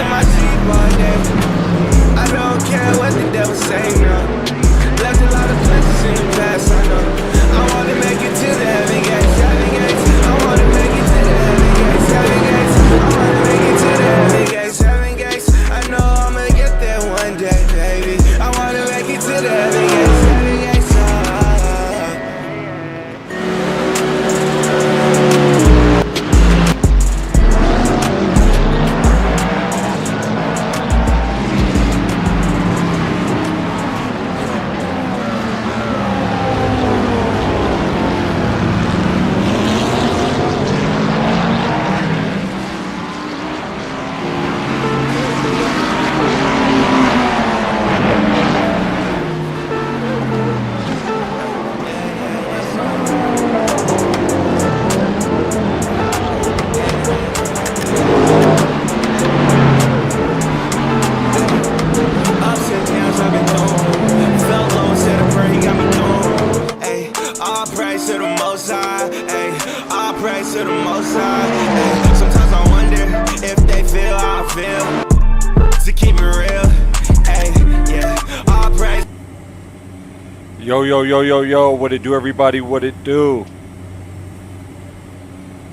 to my Jeep all day. I don't care what the devil say, no. Left a lot of places in the past, I know. I wanna make it to the heaven gates, heaven gates. I wanna make it to the heaven gates, heaven gates. I wanna make it to the heaven gates, heaven gates. I know I'ma get there one day, baby. I wanna make it to the heaven gates, heaven gates. Sometimes I wonder if they feel how I feel. To keep it real, hey, yeah, all praise. Yo, what it do, everybody? What it do?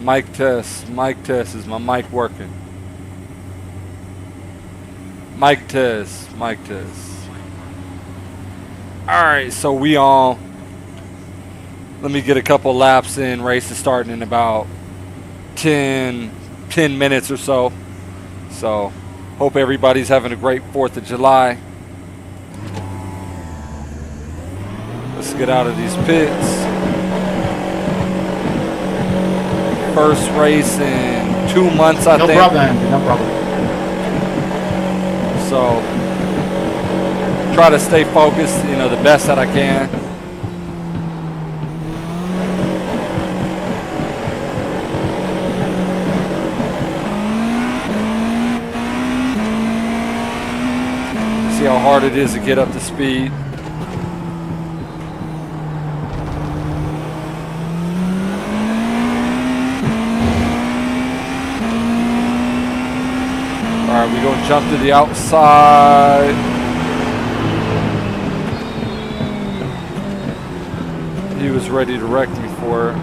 Mic test. Is my mic working? Mic test. Alright, so we on. Let me get a couple laps in. Race is starting in about 10 minutes or so. So, hope everybody's having a great 4th of July. Let's get out of these pits. First race in 2 months, I think. No problem, Andy, no problem. So, try to stay focused, the best that I can. See how hard it is to get up to speed. Alright, we're going to jump to the outside. He was ready to wreck me for it.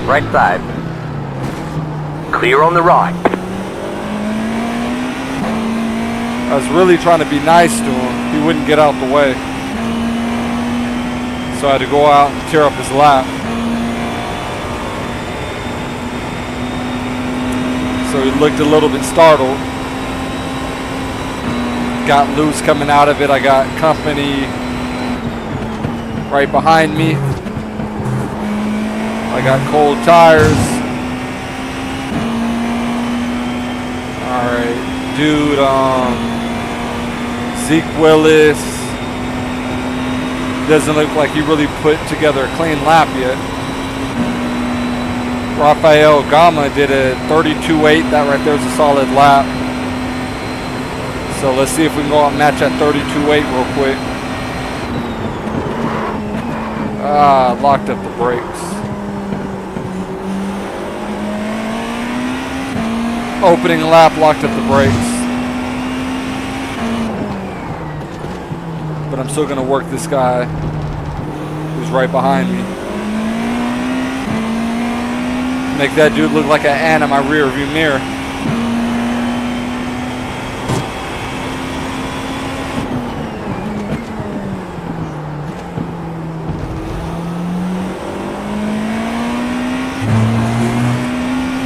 Right side. Clear on the right. I was really trying to be nice to him. He wouldn't get out the way. So I had to go out and tear up his lap. So he looked a little bit startled. Got loose coming out of it. I got company right behind me. I got cold tires. Alright, dude, Zeke Willis doesn't look like he really put together a clean lap yet. Rafael Gama did a 32.8. That right there is a solid lap. So let's see if we can go out and match that 32.8 real quick. Locked up the brakes. Opening lap, locked up the brakes. But I'm still going to work this guy who's right behind me. Make that dude look like an ant in my rear view mirror.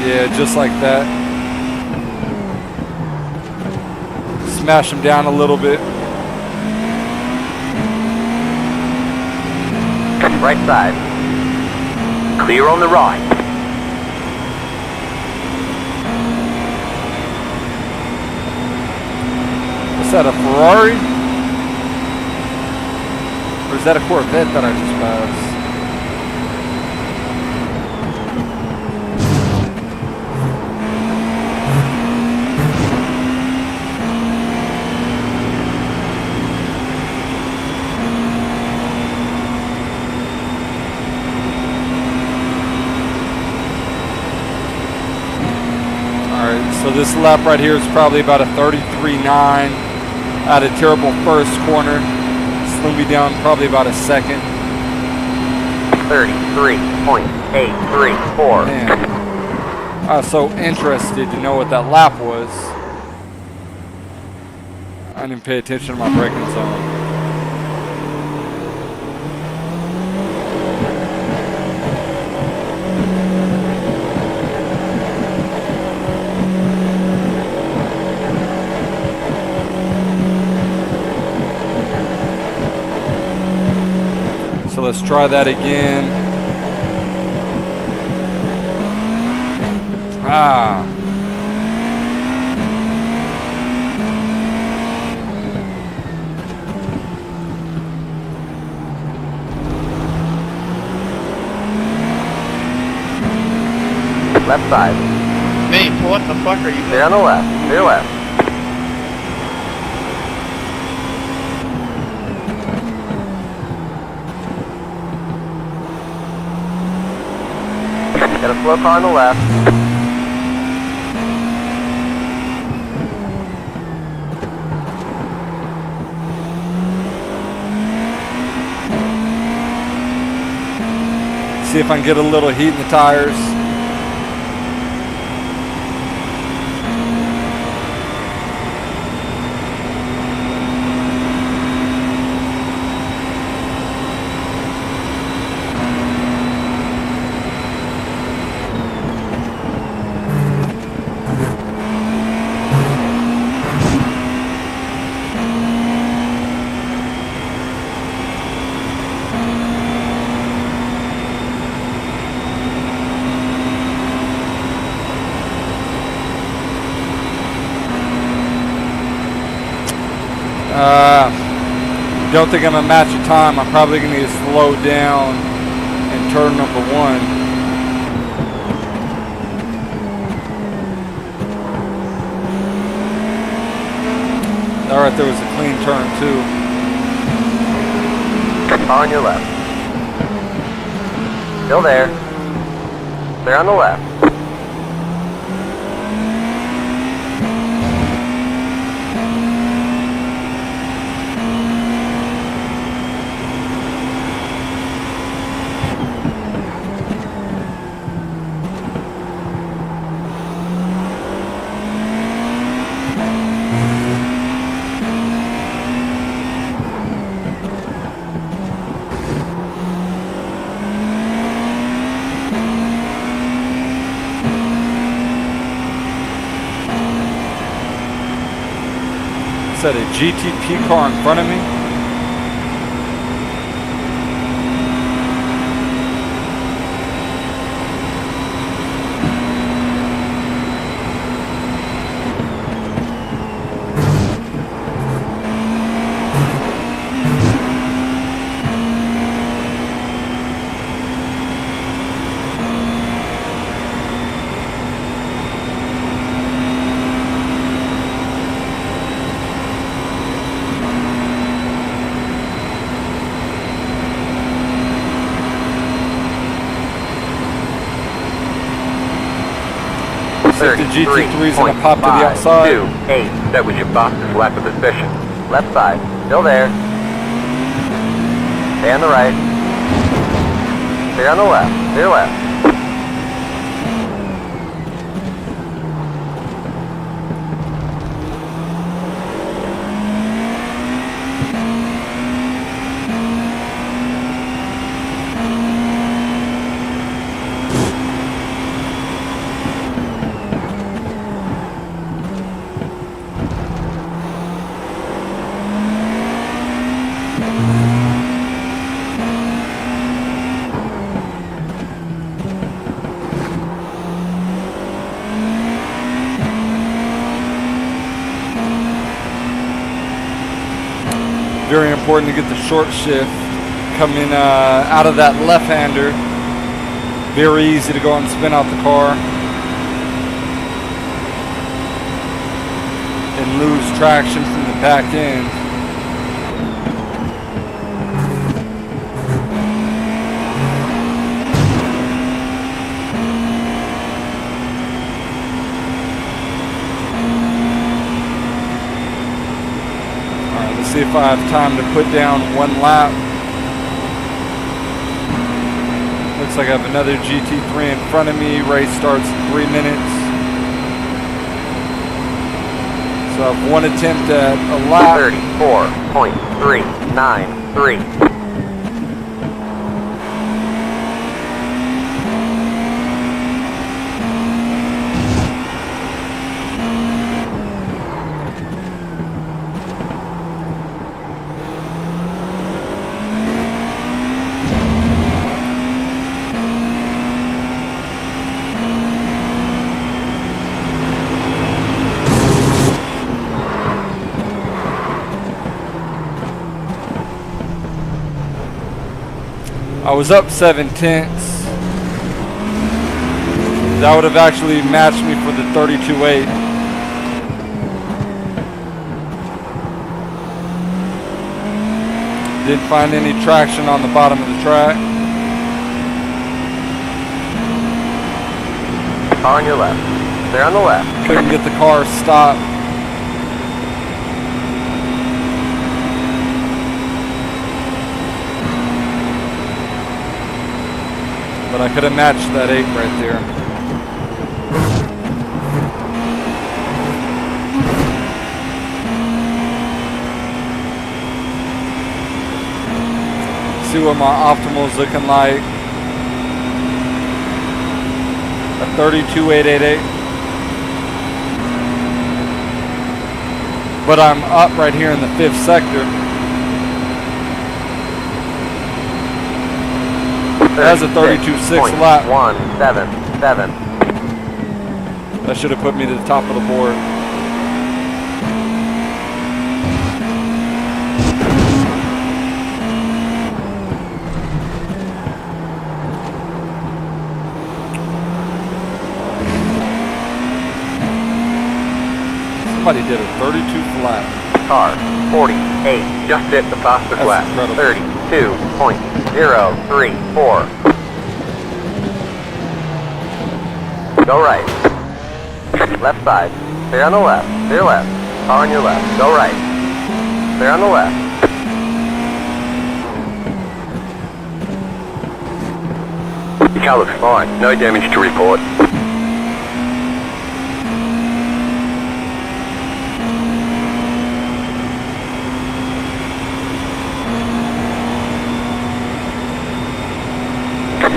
Yeah, just like that. Smash him down a little bit. Right side. Clear on the right. What's that, a Ferrari? Or is that a Corvette that I just passed? this lap right here is probably about a 33.9. Had a terrible first corner. Slowed me down probably about a second. 33.834. Man, I was so interested to know what that lap was. I didn't pay attention to my braking zone. So let's try that again. Left side. Mate, what the fuck are you doing? Stay on the left. Clear left. Got a slow car on the left. See if I can get a little heat in the tires. Don't think I'm gonna match the time. I'm probably gonna need to slow down in turn number 1. All right, there was a clean turn too. Car on your left. Still there. Clear on the left. Is that a GTP car in front of me? If the GT3's gonna pop to the outside. 2.8. That was your fastest lap of the session. Left side. Still there. Stay on the right. Stay on the left. Clear left. Very important to get the short shift coming out of that left-hander. Very easy to go and spin out the car and lose traction from the back end. see if I have time to put down one lap. Looks like I have another GT3 in front of me. Race starts in 3 minutes. So I have one attempt at a lap. 34.393. I was up 7/10. That would have actually matched me for the 32.8. Didn't find any traction on the bottom of the track. Car on your left. They're on the left. Couldn't get the car stopped. But I could have matched that 8 right there. See what my optimal is looking like. A 32.888. But I'm up right here in the 5th sector. That's a 32.6 lap. 177. That should have put me to the top of the board. Somebody did a 32 flat. Car 48. Just hit the fastest That's lap. incredible. 32.034. Go right. Left side. Stay on the left. Clear left. Car on your left. Go right. Stay on the left. The car looks fine. No damage to report.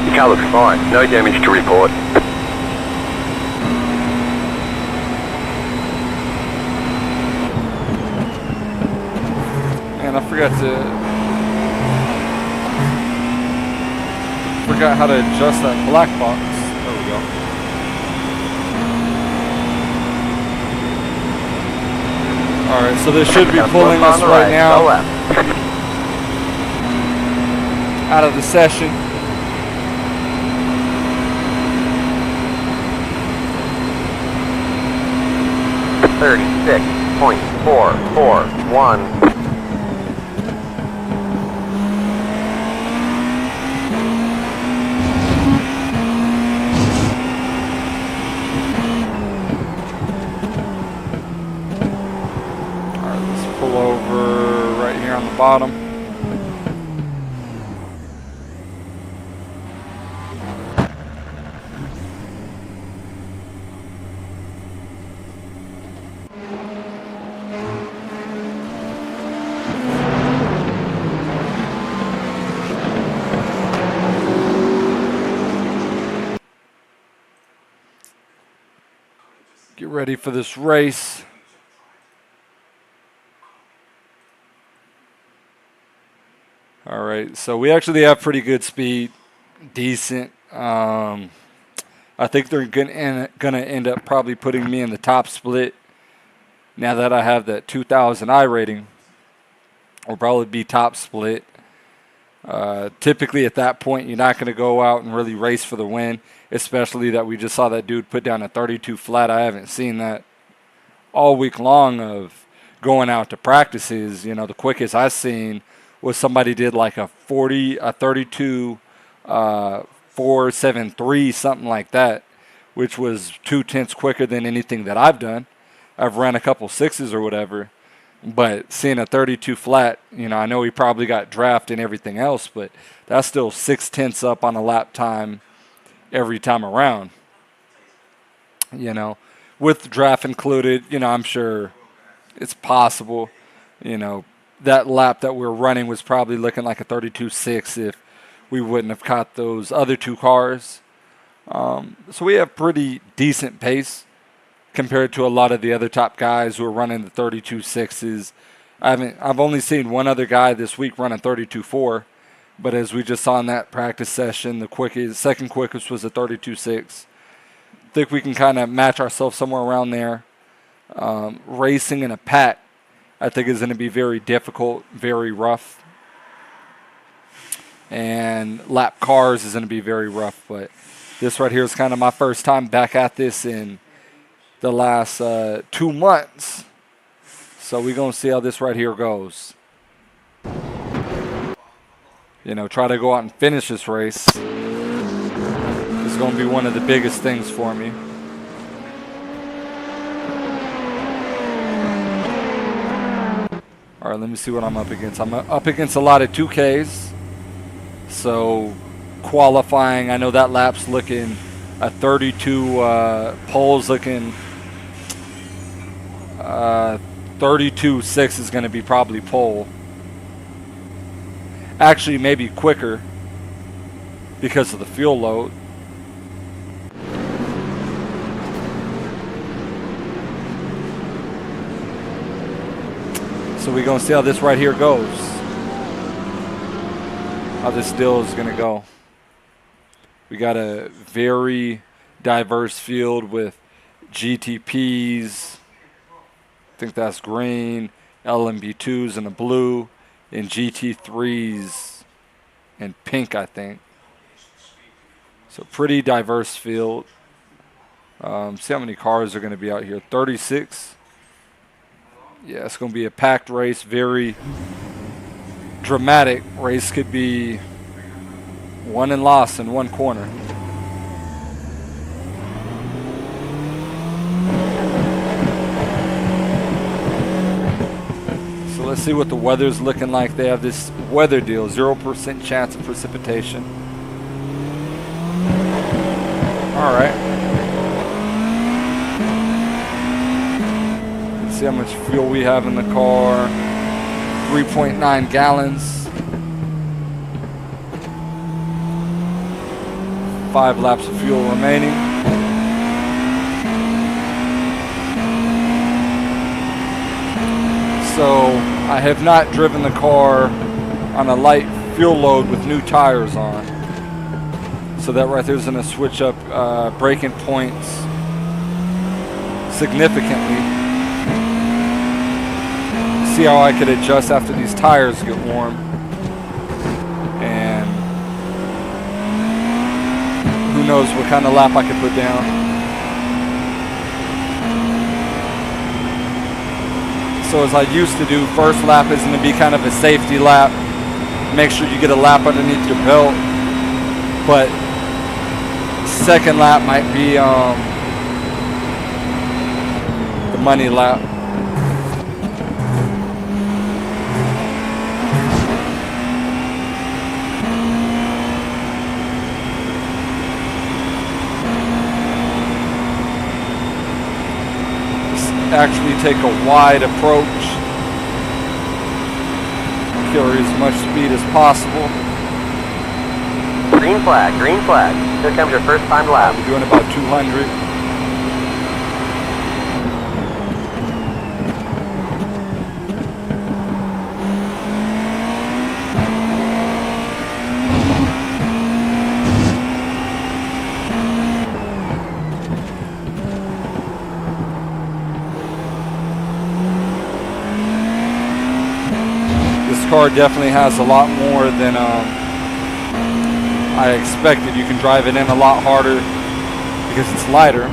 The car looks fine. No damage to report. And I forgot how to adjust that black box. There we go. Alright, so this should be pulling us right now out of the session. $36.441. Alright, let's pull over right here on the bottom. Get ready for this race. All right, so we actually have pretty good speed, decent. I think they're gonna end up probably putting me in the top split. Now that I have that 2000 I rating, will probably be top split. Typically at that point, you're not going to go out and really race for the win, especially that we just saw that dude put down a 32 flat. I haven't seen that all week long of going out to practices. You know, the quickest I've seen was somebody did like a 32, 4.73, something like that, which was 0.2 quicker than anything that I've done. I've ran a couple 6s or whatever. But seeing a 32 flat, you know, I know he probably got draft and everything else, but that's still 6/10 up on a lap time every time around. You know, with draft included, you know, I'm sure it's possible. You know, that lap that we're running was probably looking like a 32.6 if we wouldn't have caught those other two cars. So we have pretty decent pace compared to a lot of the other top guys who are running the 32.6s. I've only seen one other guy this week running 32.4, but as we just saw in that practice session, the second quickest was a 32.6. I think we can kind of match ourselves somewhere around there. Racing in a pack, I think, is going to be very difficult, very rough. And lap cars is going to be very rough, but this right here is kind of my first time back at this in the last 2 months. So we're going to see how this right here goes. You know, try to go out and finish this race. This is going to be one of the biggest things for me. All right, let me see what I'm up against. I'm up against a lot of 2Ks. So qualifying, I know that lap's looking a 32, pole's looking 32.6 is going to be probably pole. Actually, maybe quicker because of the fuel load. So we're going to see how this right here goes. How this deal is going to go. We got a very diverse field with GTPs. I think that's green, LMB2s in the blue, and GT3s in pink, I think. So pretty diverse field. See how many cars are going to be out here. 36. Yeah, it's going to be a packed race, very dramatic race. Could be won and lost in one corner. So let's see what the weather's looking like. They have this weather deal, 0% chance of precipitation. All right. See how much fuel we have in the car. 3.9 gallons. 5 laps of fuel remaining. So I have not driven the car on a light fuel load with new tires on. So that right there is going to switch up braking points significantly. See how I could adjust after these tires get warm. And who knows what kind of lap I could put down. So as I used to do, first lap is going to be kind of a safety lap. Make sure you get a lap underneath your belt. But second lap might be the money lap. Actually take a wide approach, carry as much speed as possible. Green flag, green flag. Here comes your first time lap. We're doing about 200. Car definitely has a lot more than I expected. You can drive it in a lot harder because it's lighter.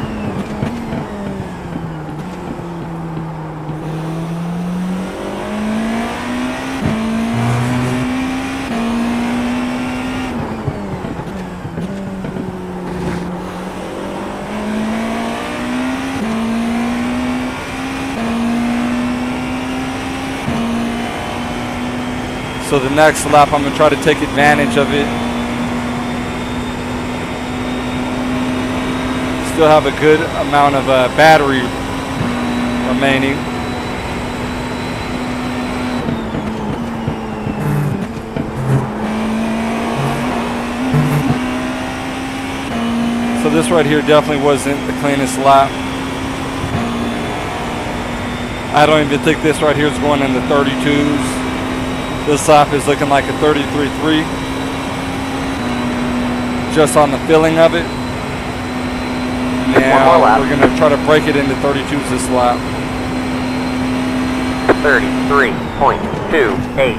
So the next lap, I'm gonna try to take advantage of it. Still have a good amount of battery remaining. So this right here definitely wasn't the cleanest lap. I don't even think this right here is going in the 32s. This lap is looking like a 33.3, just on the feeling of it. Now we're going to try to break it into 32s this lap. 33.28.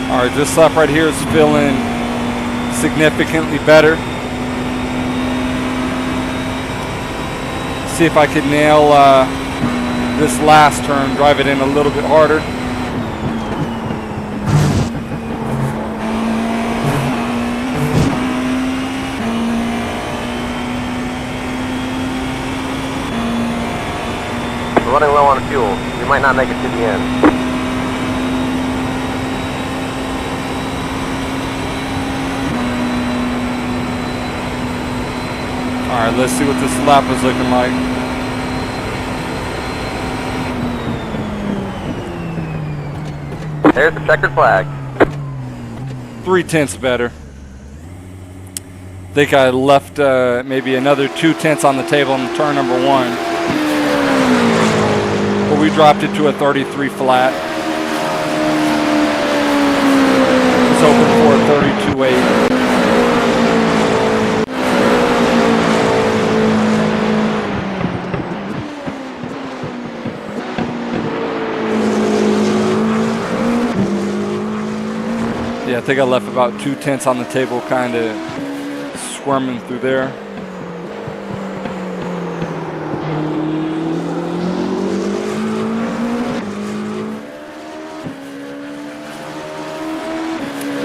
Alright, this lap right here is feeling significantly better. See if I can nail this last turn, drive it in a little bit harder. We're running low on fuel. We might not make it to the end. Alright, let's see what this lap is looking like. There's the checkered flag. 3/10 better. I think I left maybe another 2/10 on the table in turn number 1. But we dropped it to a 33 flat. It's open for a 32.8. Yeah, I think I left about 2/10 on the table, kind of squirming through there.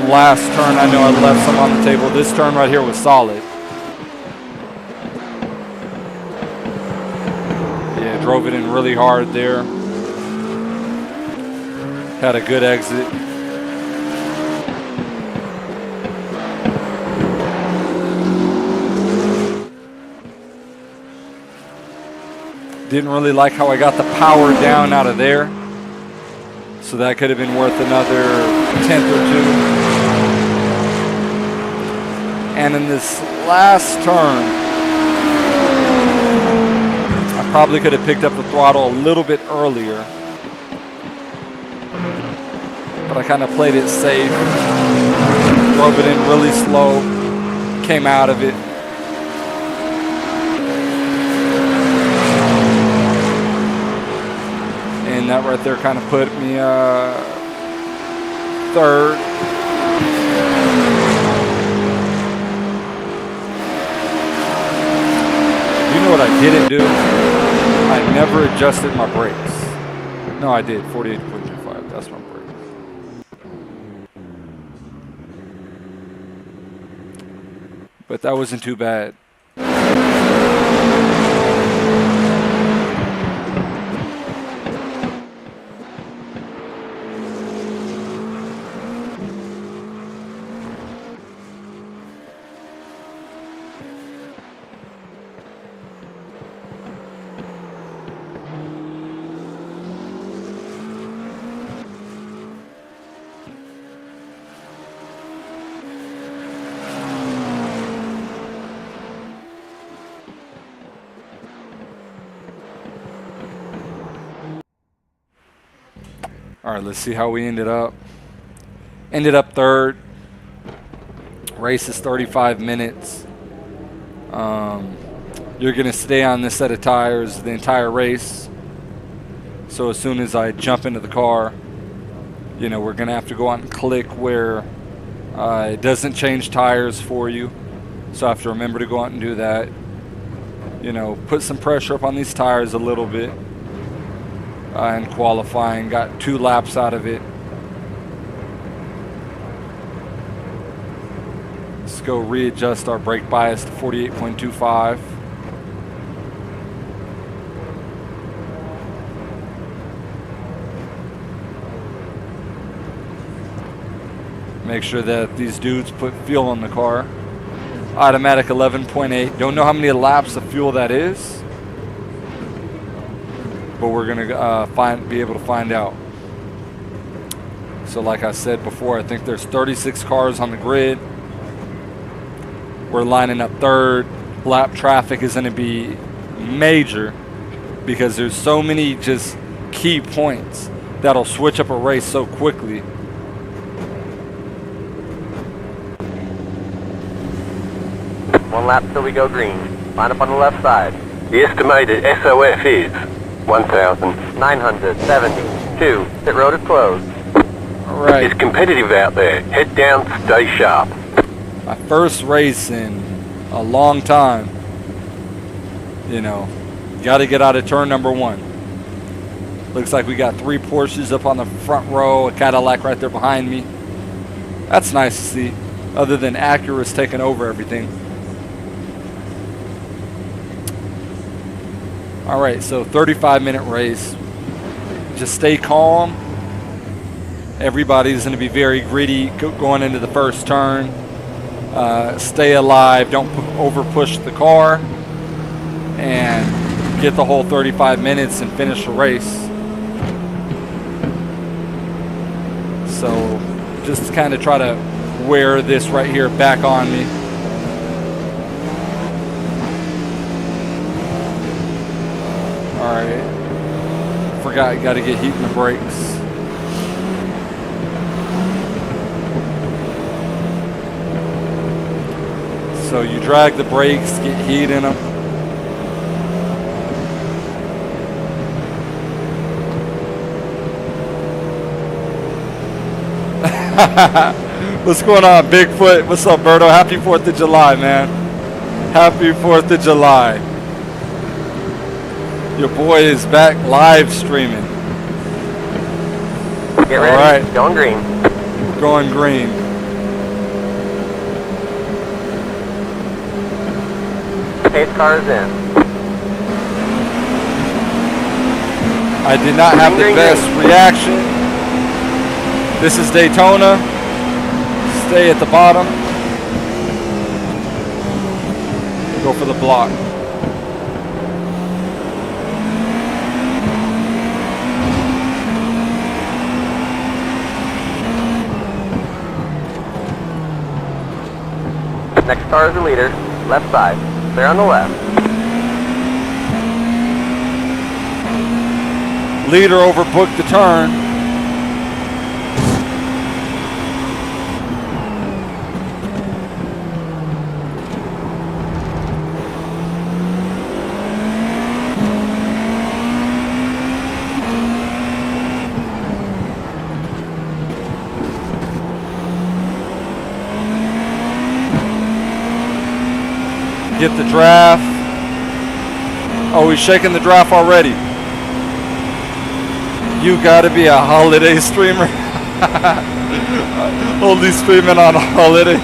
Last turn, I know I left some on the table. This turn right here was solid. Yeah, drove it in really hard there. Had a good exit. Didn't really like how I got the power down out of there. So that could have been worth another 10th or 2. And in this last turn, I probably could have picked up the throttle a little bit earlier. But I kind of played it safe. Drove it in really slow. Came out of it. And that right there kind of put me third. You know what I didn't do? I never adjusted my brakes. No, I did. 48.25. That's my brakes. But that wasn't too bad. All right, let's see how we ended up. Ended up third. Race is 35 minutes. You're going to stay on this set of tires the entire race. So as soon as I jump into the car, you know, we're going to have to go out and click where it doesn't change tires for you. So I have to remember to go out and do that. You know, put some pressure up on these tires a little bit. And qualifying, got 2 laps out of it. Let's go readjust our brake bias to 48.25. Make sure that these dudes put fuel in the car. Automatic 11.8. Don't know how many laps of fuel that is, but we're gonna be able to find out. So like I said before, I think there's 36 cars on the grid. We're lining up third. Lap traffic is gonna be major because there's so many just key points that'll switch up a race so quickly. One lap till we go green. Line up on the left side. The estimated SOF is 1,972. Pit road is closed. All right. It's competitive out there. Head down, stay sharp. My first race in a long time. You know, got to get out of turn number 1. Looks like we got 3 Porsches up on the front row, a Cadillac right there behind me. That's nice to see, other than Acura's taking over everything. All right, so 35-minute race. Just stay calm. Everybody's going to be very gritty going into the first turn. Stay alive. Don't over push the car. And get the whole 35 minutes and finish the race. So just kind of try to wear this right here back on me. Alright, forgot you gotta get heat in the brakes. So you drag the brakes, get heat in them. What's going on, Bigfoot? What's up, Berto? Happy 4th of July, man. Happy 4th of July. Your boy is back live streaming. Get ready. All right. Going green. Going green. Pace car is in. I did not have the best reaction. This is Daytona. Stay at the bottom. Go for the block. Next car is the leader. Left side. They're on the left. Leader overbooked the turn. Get the draft. Oh, he's shaking the draft already. You gotta be a holiday streamer. Only streaming on holidays.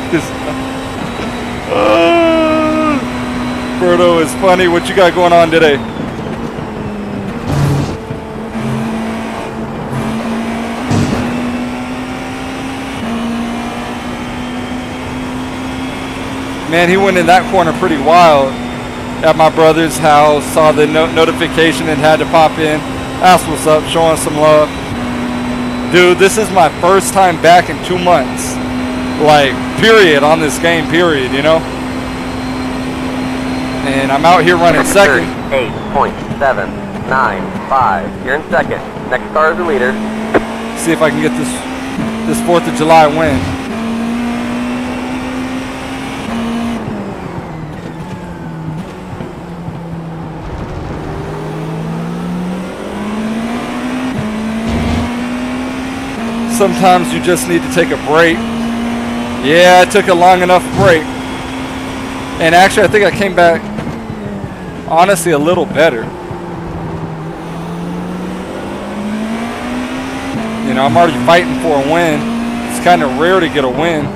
Berto is funny. What you got going on today? Man, he went in that corner pretty wild. At my brother's house, saw the notification and had to pop in. Asked what's up, showing some love. Dude, this is my first time back in 2 months. Like, period, on this game, period, you know? And I'm out here running second. 8.795. You're in second. Next car is the leader. See if I can get this 4th of July win. Sometimes you just need to take a break. Yeah, I took a long enough break. And actually, I think I came back, honestly, a little better. You know, I'm already fighting for a win. It's kind of rare to get a win.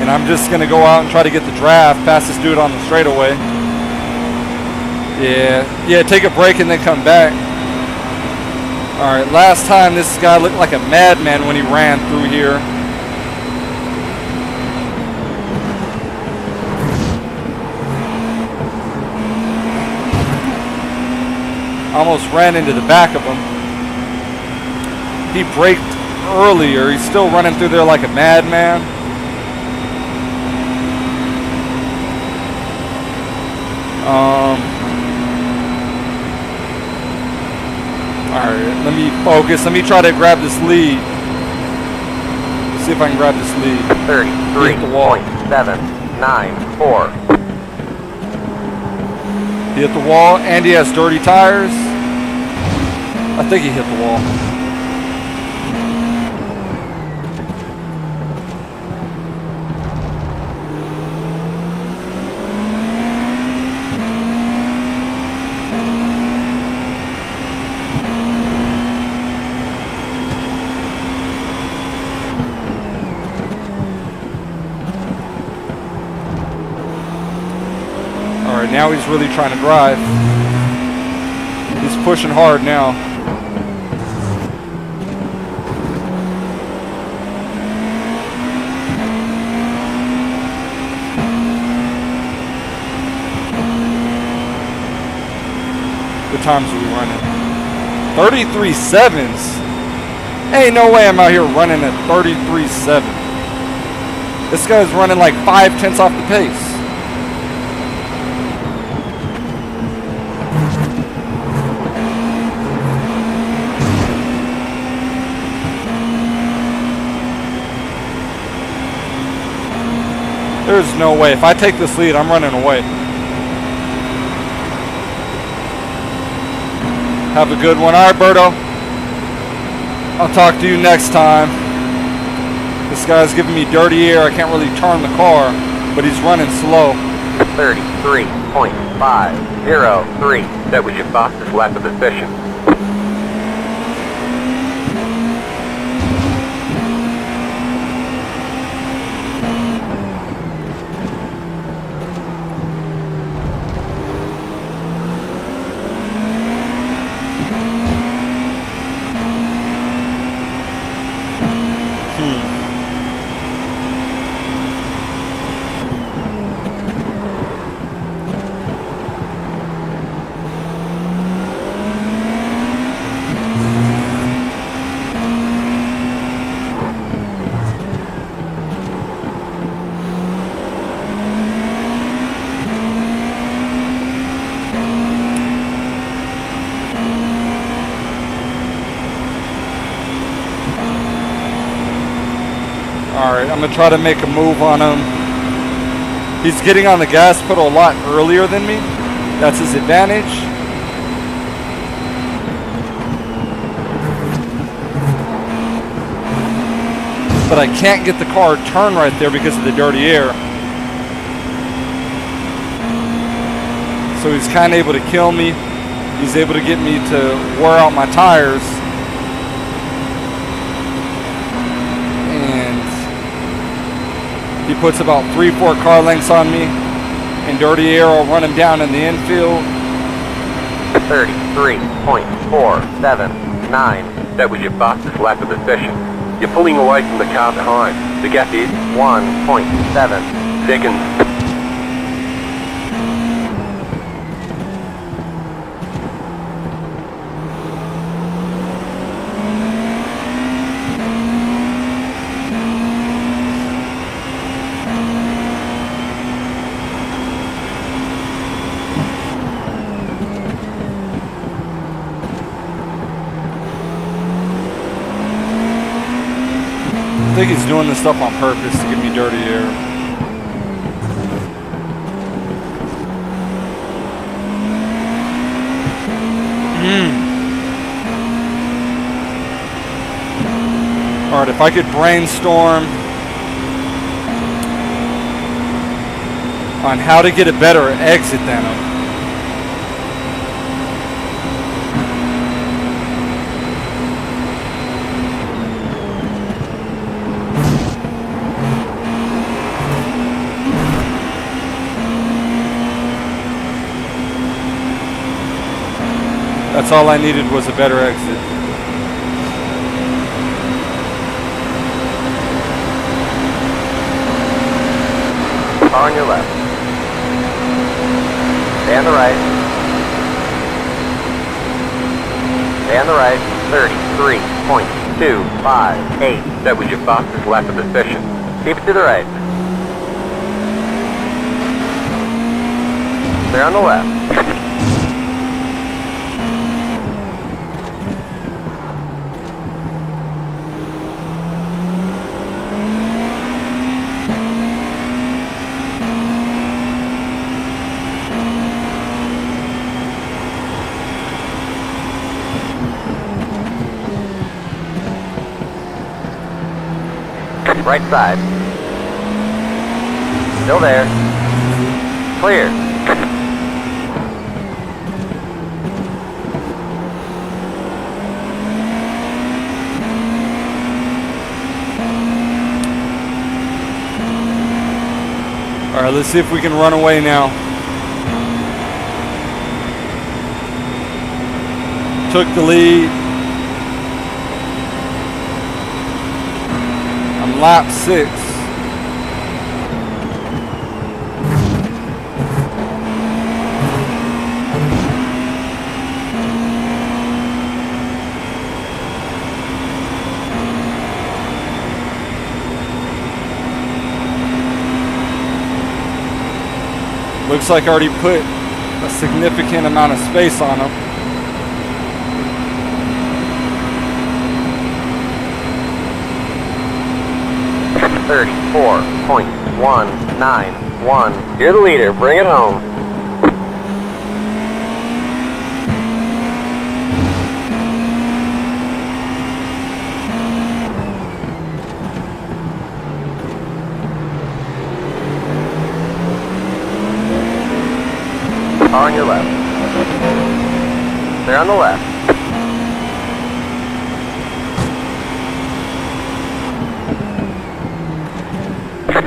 And I'm just going to go out and try to get the draft past this dude on the straightaway. Yeah, take a break and then come back. All right, last time this guy looked like a madman when he ran through here. Almost ran into the back of him. He braked earlier. He's still running through there like a madman. Alright, let me focus. Let me try to grab this lead. See if I can grab this lead. 33.794. He hit the wall, and he has dirty tires. I think he hit the wall. Now he's really trying to drive. He's pushing hard now. What times are we running? 33.7s. Ain't no way I'm out here running at 33.7. This guy's running like 5/10 off the pace. There's no way. If I take this lead, I'm running away. Have a good one. All right, Berto. I'll talk to you next time. This guy's giving me dirty air. I can't really turn the car, but he's running slow. 33.503. That was your fastest lap of the session. Alright, I'm going to try to make a move on him. He's getting on the gas pedal a lot earlier than me. That's his advantage. But I can't get the car to turn right there because of the dirty air. So he's kind of able to kill me. He's able to get me to wear out my tires. He puts about 3-4 car lengths on me. And dirty air will run him down in the infield. 33.479. That was your fastest lap of the session. You're pulling away from the car behind. The gap is 1.7 seconds. think he's doing this stuff on purpose to give me dirty air. Alright, if I could brainstorm on how to get a better exit than him. That's all I needed was a better exit. Car on your left. Stay on the right. Stay on the right. 33.258. That was your fastest lap of the session. Keep it to the right. Stay on the left. Right side. Still there. Clear. Alright, let's see if we can run away now. Took the lead. I'm lap 6. Looks like I already put a significant amount of space on them. .191. You're the leader. Bring it home. Car on your left. They're on the left.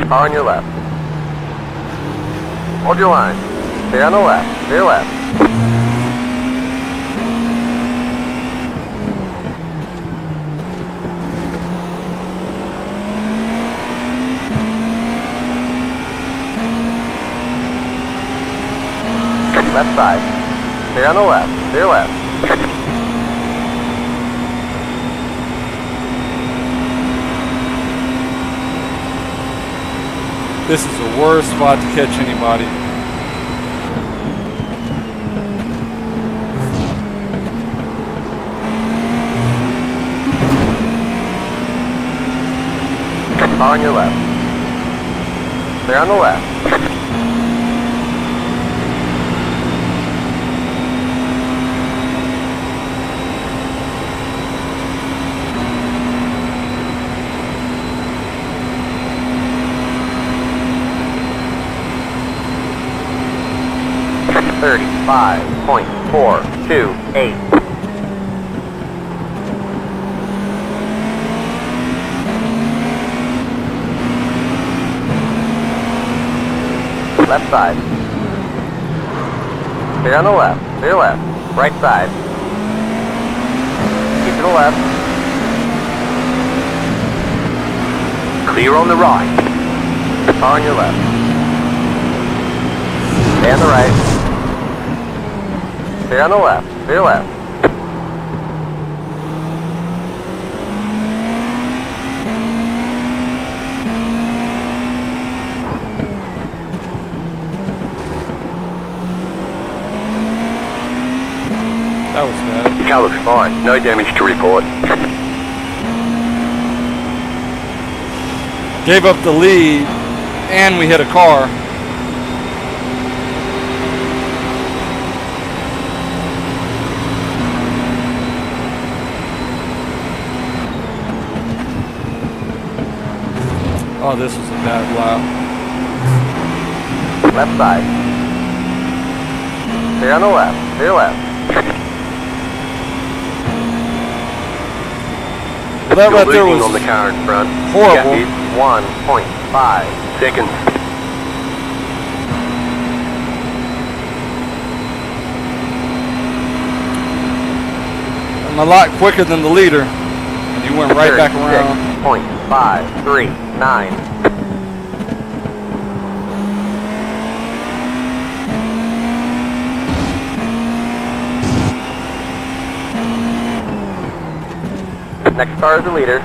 Car on your left. Hold your line. Stay on the left. Stay left. Left side. Stay on the left. Stay left. This is the worst spot to catch anybody. Car on your left. Stay on the left. 35.428. Left side. Stay on the left. Stay left. Right side. Keep to the left. Clear on the right. Car on your left. Stay on the right. Stay on the left. Stay left. That was bad. The car looks fine. No damage to report. Gave up the lead, and we hit a car. Oh, this was a bad lap. Left side. Stay on the left. Stay left. That You're right there losing was on the car in front. horrible. Gap is 1.5 seconds. I'm a lot quicker than the leader. And you went right back around. 36.539. Next car is the leader.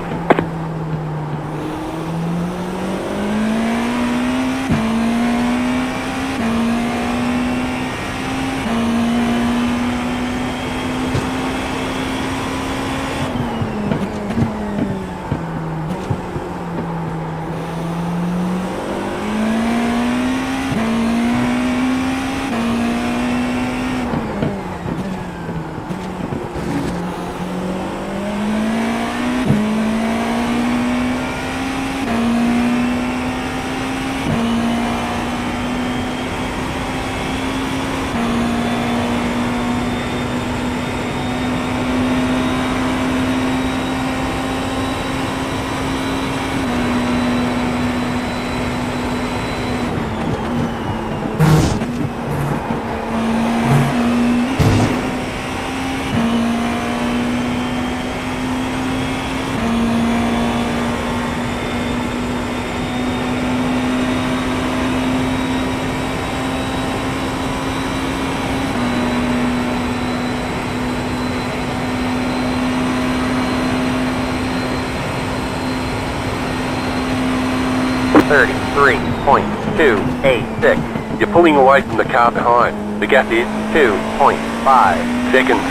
.286. You're pulling away from the car behind. The gap is 2.5 seconds.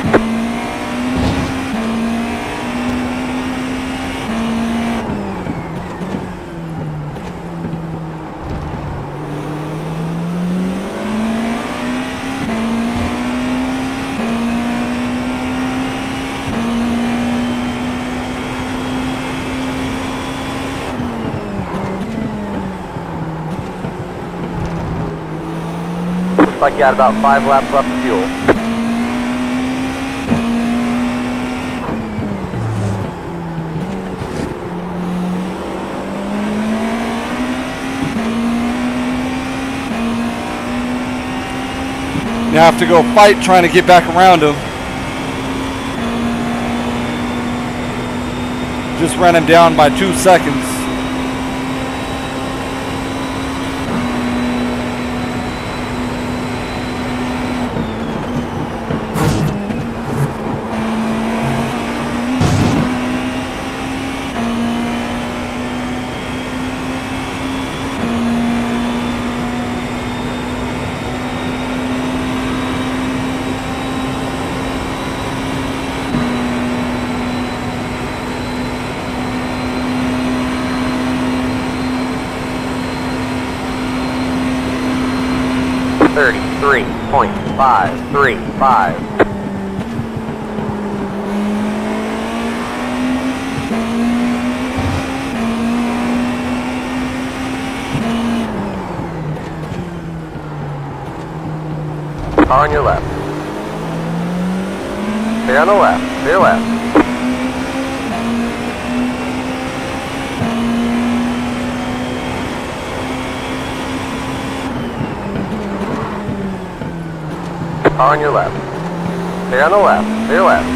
Looks like you had about 5 laps left of fuel. Now I have to go fight trying to get back around him. Just ran him down by 2 seconds. .535. Car on your left. Stay on the left. Stay left. Car on your left. Stay on the left. Stay left.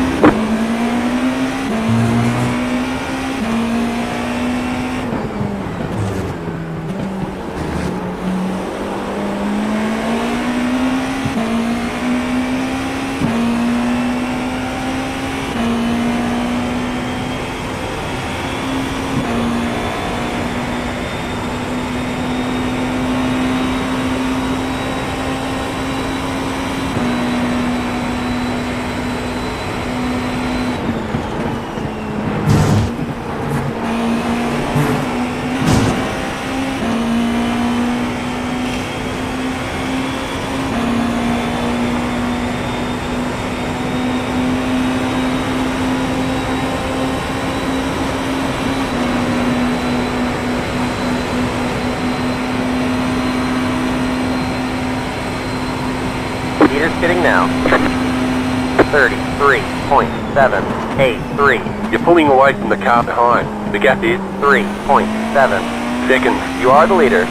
Leader skidding now. 33.783. You're pulling away from the car behind. The gap is 3.7 seconds. You are the leader.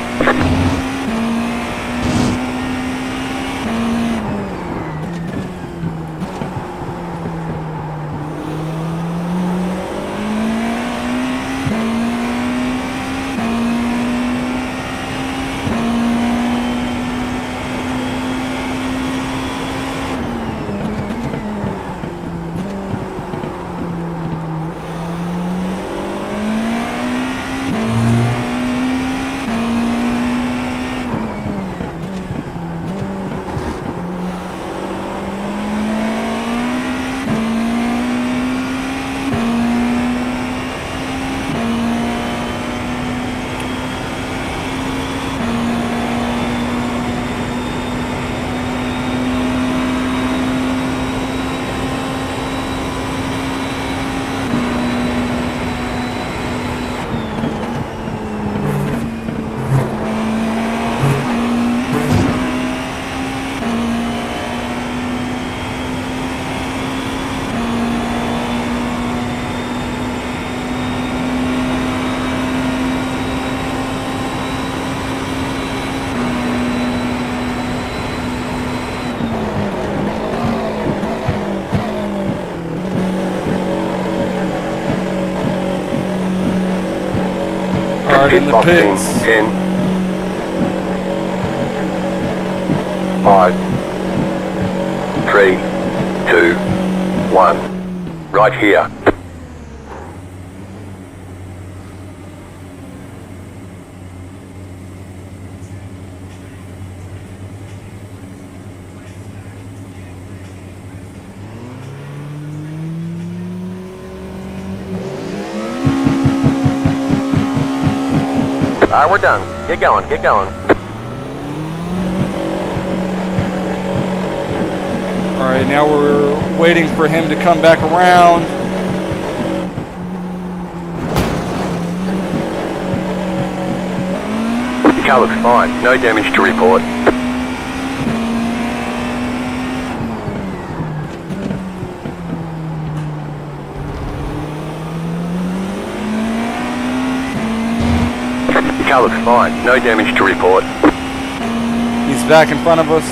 Alright, in the Pitboxing. pits. 10. 5. 3. 2. 1. Right here. Alright, we're done. Get going, get going. Alright, now we're waiting for him to come back around. The car looks fine. No damage to report. The car looks fine. No damage to report. He's back in front of us.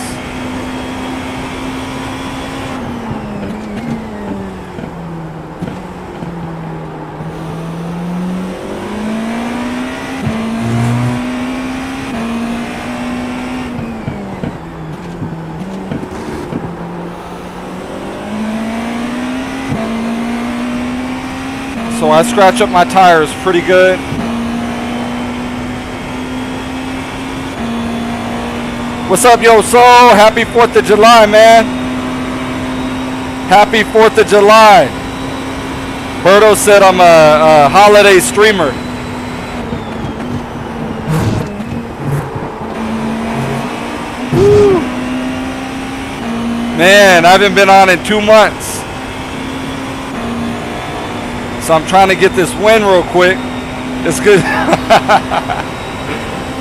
So I scratch up my tires pretty good. What's up, yo, Soul? Happy 4th of July, man. Happy 4th of July. Berto said I'm a holiday streamer. Woo. Man, I haven't been on in 2 months. So I'm trying to get this win real quick. It's good.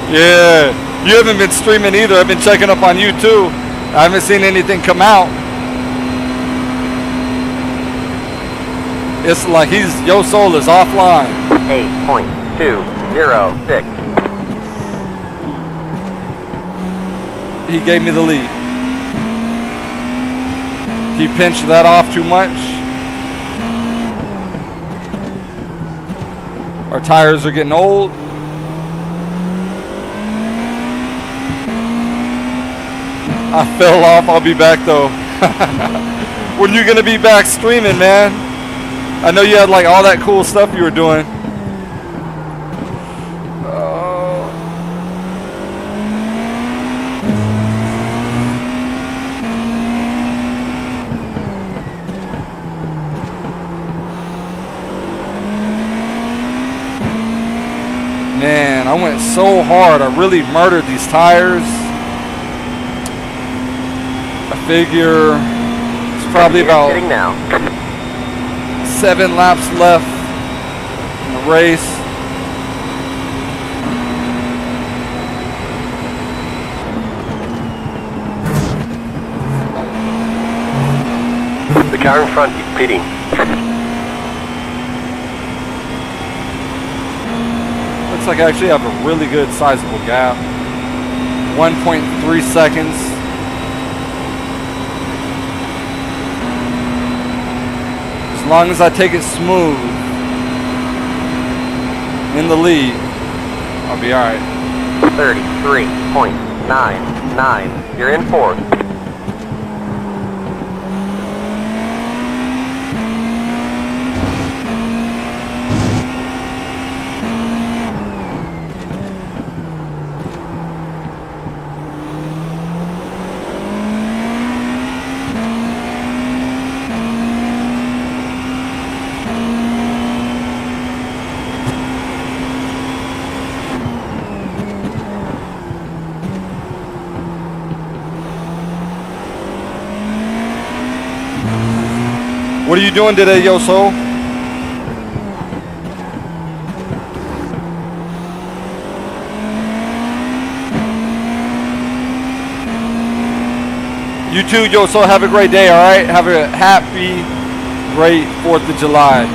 Yeah. You haven't been streaming either. I've been checking up on you too. I haven't seen anything come out. It's like Yo Soul is offline. 8.206. He gave me the lead. He pinched that off too much. Our tires are getting old. I fell off. I'll be back though. When you gonna be back streaming, man? I know you had like all that cool stuff you were doing. Man, I went so hard. I really murdered these tires. I figure it's probably about 7 laps left in the race. car in front is pitting. Looks like I actually have a really good sizable gap. 1.3 seconds. As long as I take it smooth in the lead, I'll be alright. 33.99. You're in fourth. What are you doing today, yo soul? You too, yo soul. Have a great day, alright? Have a happy, great 4th of July.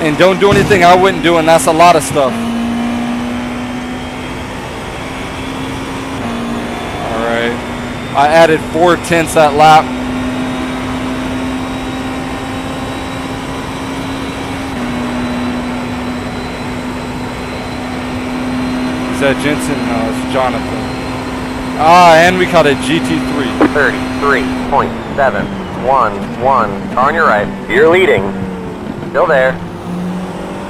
And don't do anything I wouldn't do, and that's a lot of stuff. Alright. I added 4/10 that lap. Is that Jensen? No, it's Jonathan. Ah, and we caught a GT3. 33.711. Car on your right. You're leading. Still there.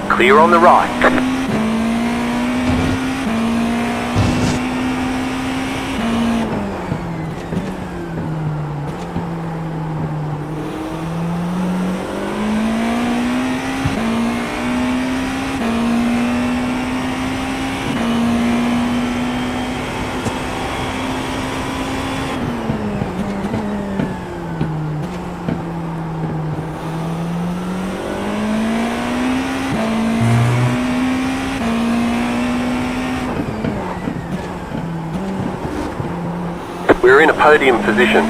Clear on the right. We're in a podium position.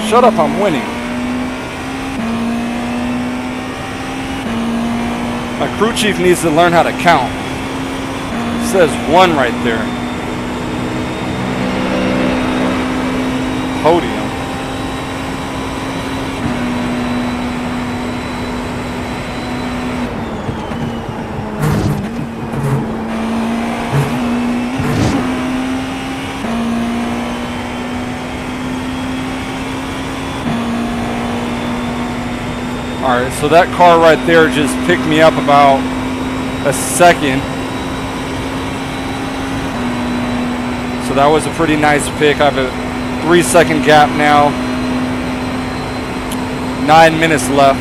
Shut up, I'm winning. My crew chief needs to learn how to count. It says 1 right there. Podium. Alright, so that car right there just picked me up about a second. So that was a pretty nice pick. I have a 3-second gap now. 9 minutes left.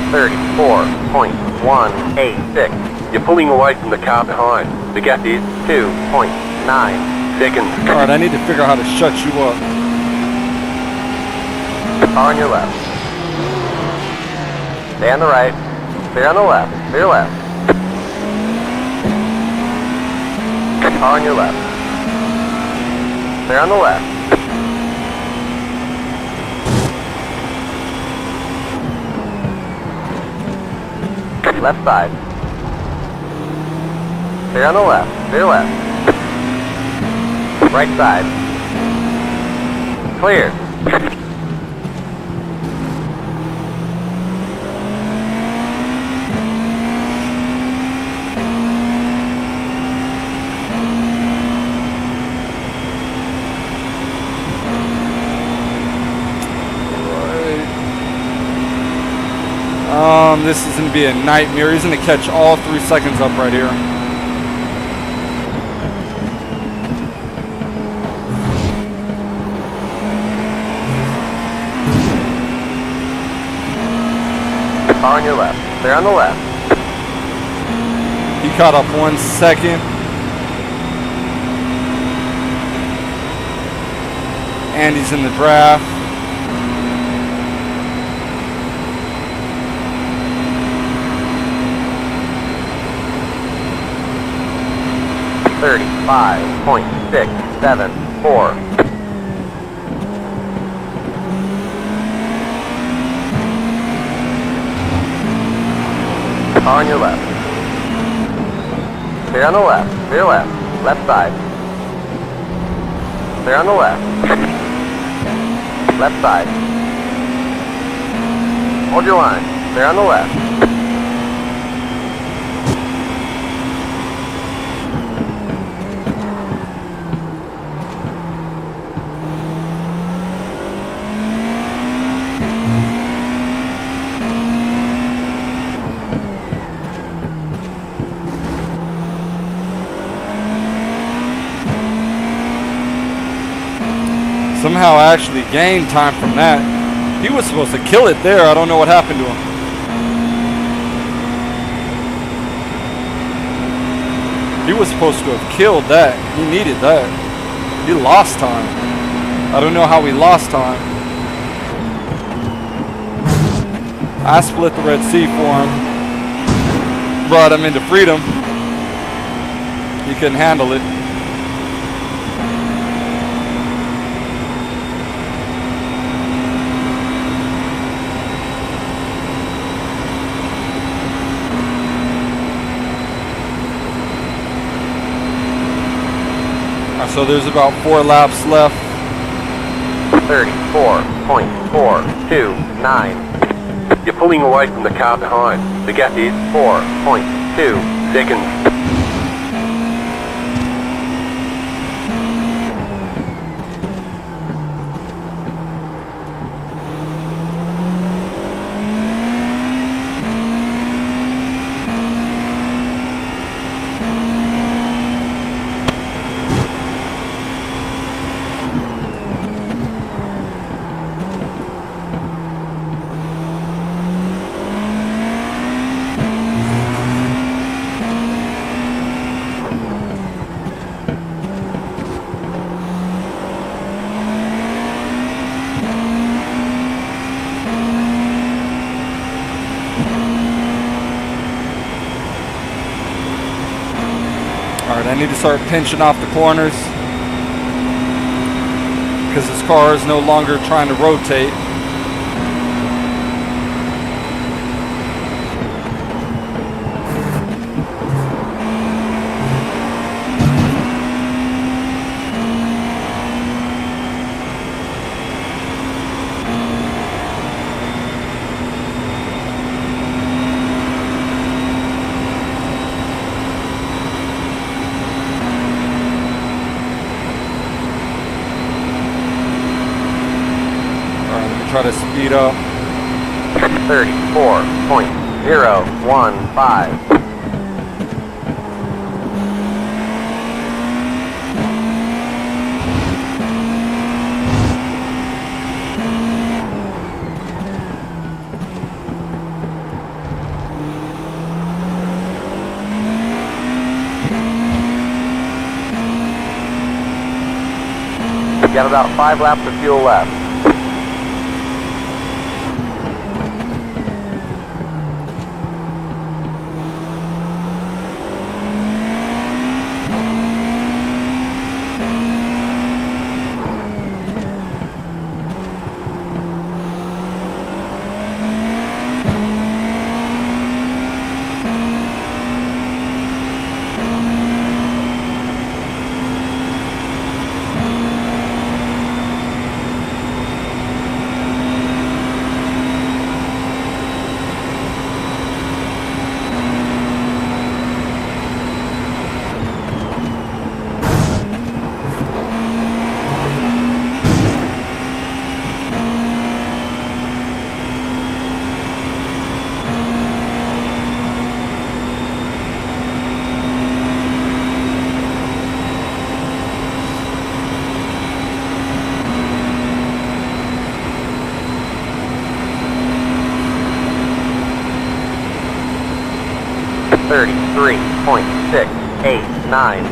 34.186. You're pulling away from the car behind. The gap is 2.9 seconds. Alright, I need to figure out how to shut you up. Car on your left. Stay on the right. Clear on the left. Clear left. Car on your left. Clear on the left. Left side. Clear on the left. Clear left. Right side. Clear. This is going to be a nightmare. He's going to catch all 3 seconds up right here. Car on your left. Clear on the left. He caught up 1 second. And he's in the draft. 35.674. Car on your left. Stay on the left. Clear left. Left side. Stay on the left. Left side. Hold your line. Stay on the left. Somehow I actually gained time from that. He was supposed to kill it there. I don't know what happened to him. He was supposed to have killed that. He needed that. He lost time. I don't know how he lost time. I split the Red Sea for him. Brought him into freedom. He couldn't handle it. So there's about 4 laps left. 34.429. You're pulling away from the car behind. The gap is 4.2 seconds. I need to start pinching off the corners because this car is no longer trying to rotate. Try to speed up. 34.015. Got about 5 laps of fuel left. .689.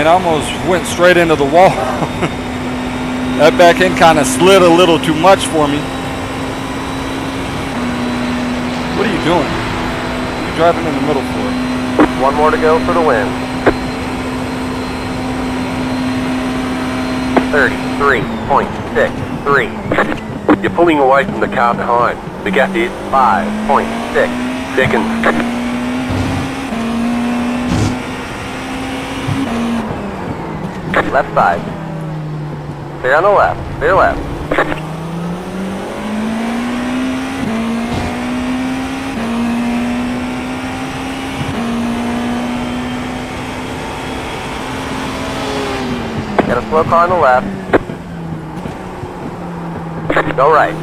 it almost went straight into the wall. That back end kind of slid a little too much for me. What are you doing? What are you driving in the middle for? One more to go for the win. 33.63. You're pulling away from the car behind. The gap is 5.6 seconds. Left side. Stay on the left. Clear left. Get a slow car on the left. Go right.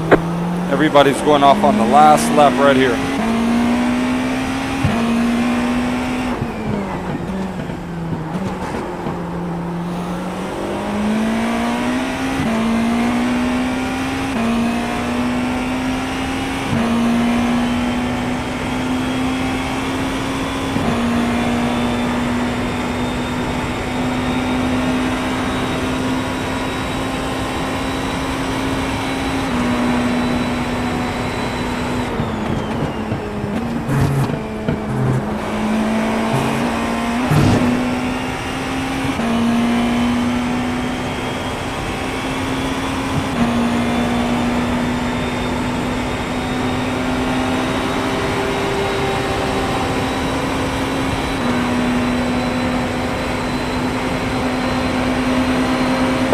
Everybody's going off on the last lap right here.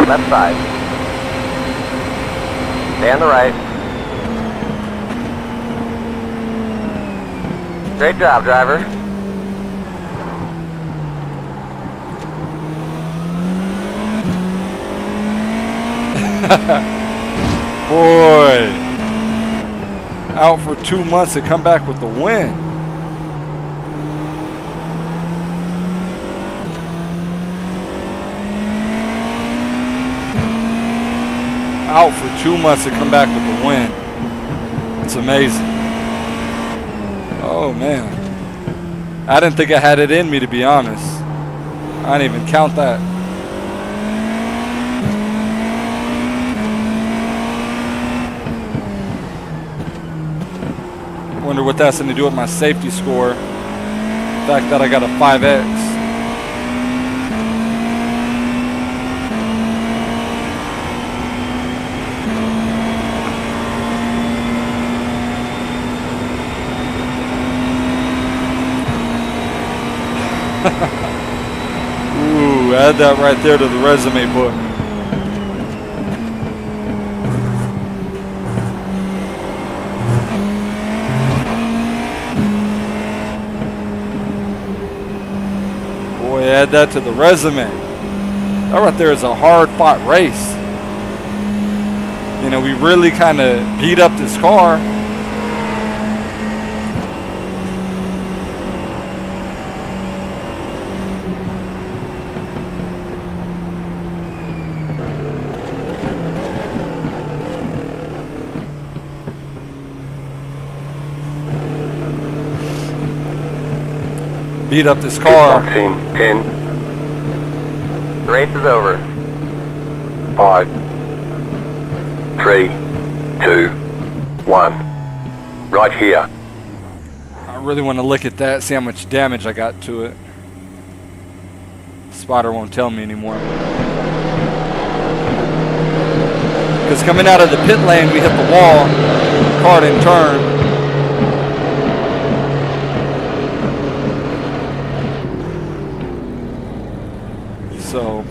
Left side. Stay on the right. Great job, driver. Boy. Out for 2 months to come back with the win. Out for 2 months to come back with the win. It's amazing. Oh man. I didn't think I had it in me, to be honest. I didn't even count that. Wonder what that's going to do with my safety score. The fact that I got a 5X. Ooh, add that right there to the resume book. Boy, add that to the resume. That right there is a hard-fought race. You know, we really kind of beat up this car. Beat up this car. Box in 10, The race is over. 5, 3, 2, 1. Right here. I really want to look at that, see how much damage I got to it. Spotter won't tell me anymore. Because coming out of the pit lane, we hit the wall. Car didn't turn. So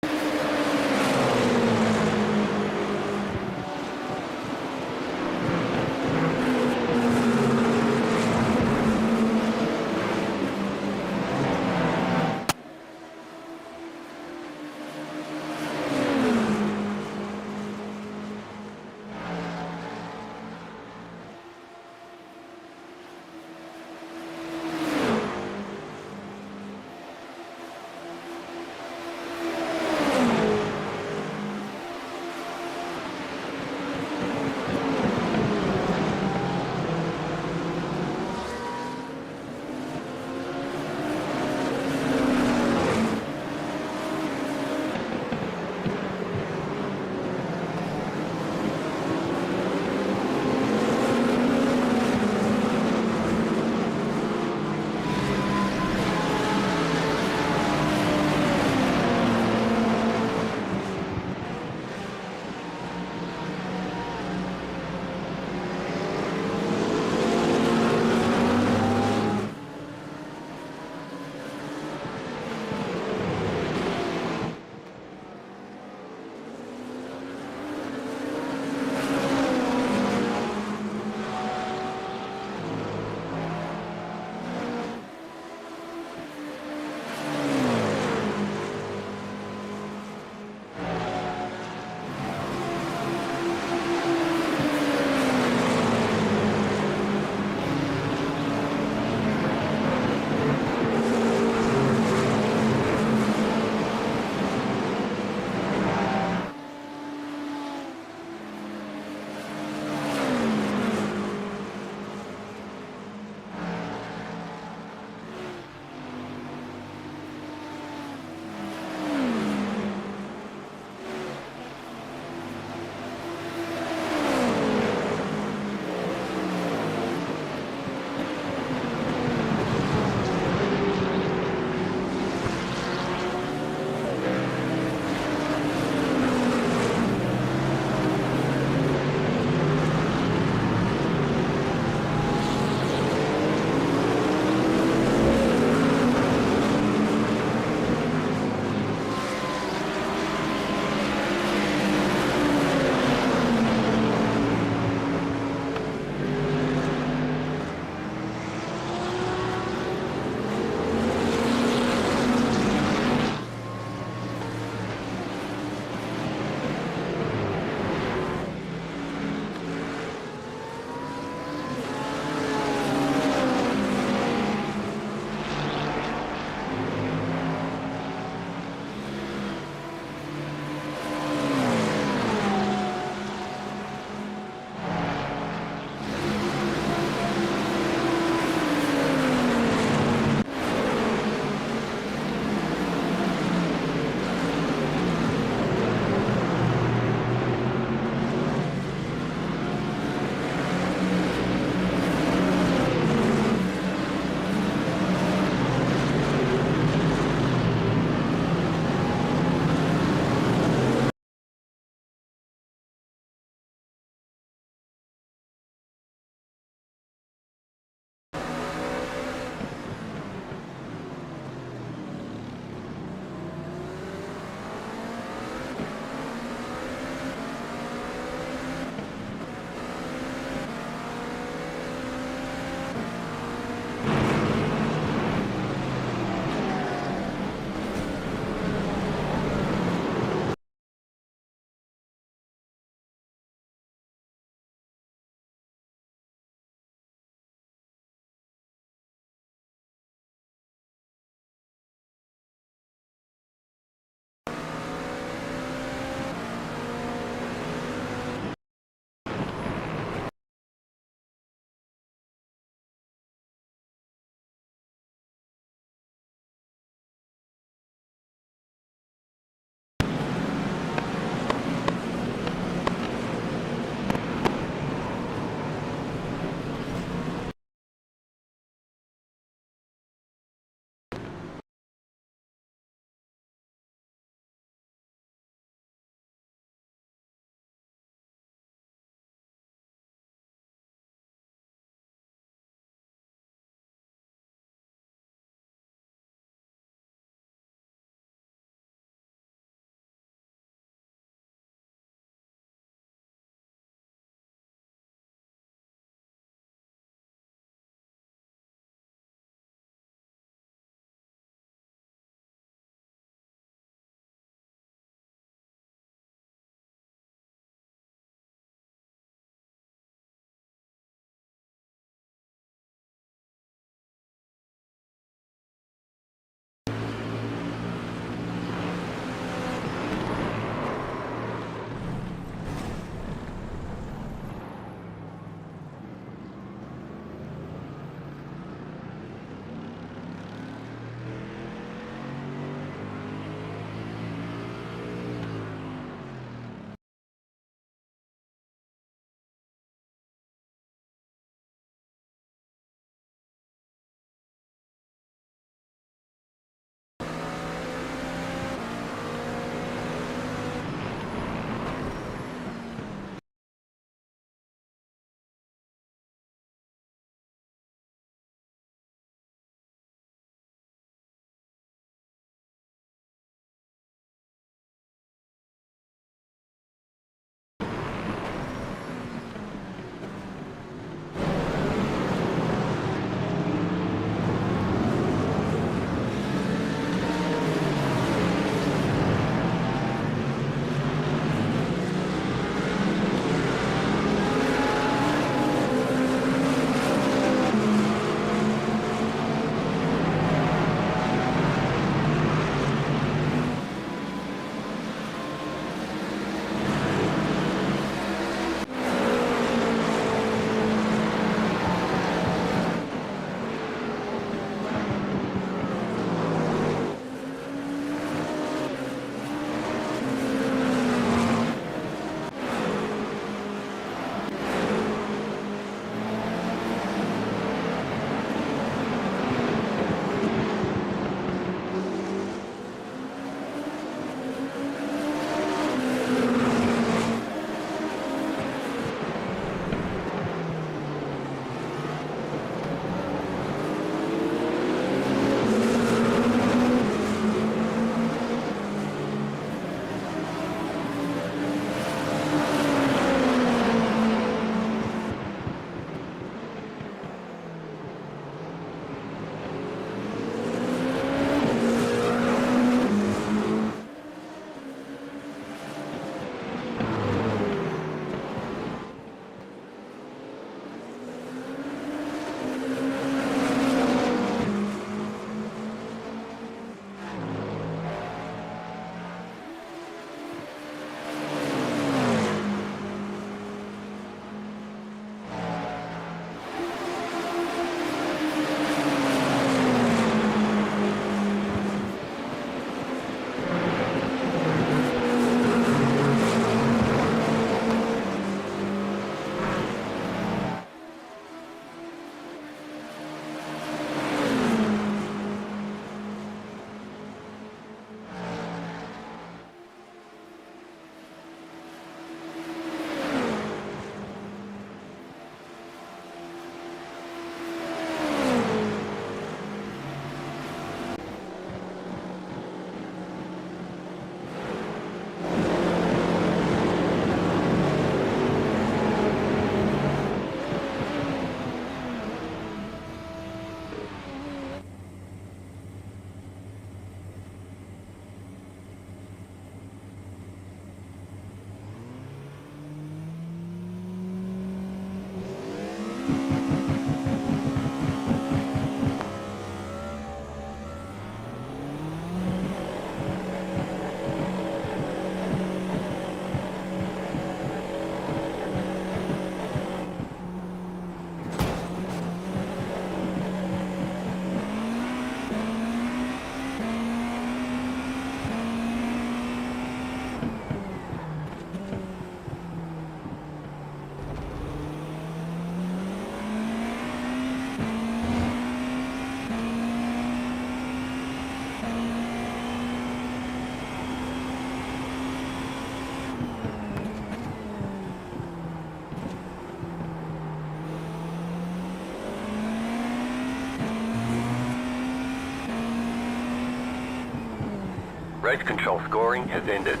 Race control scoring has ended.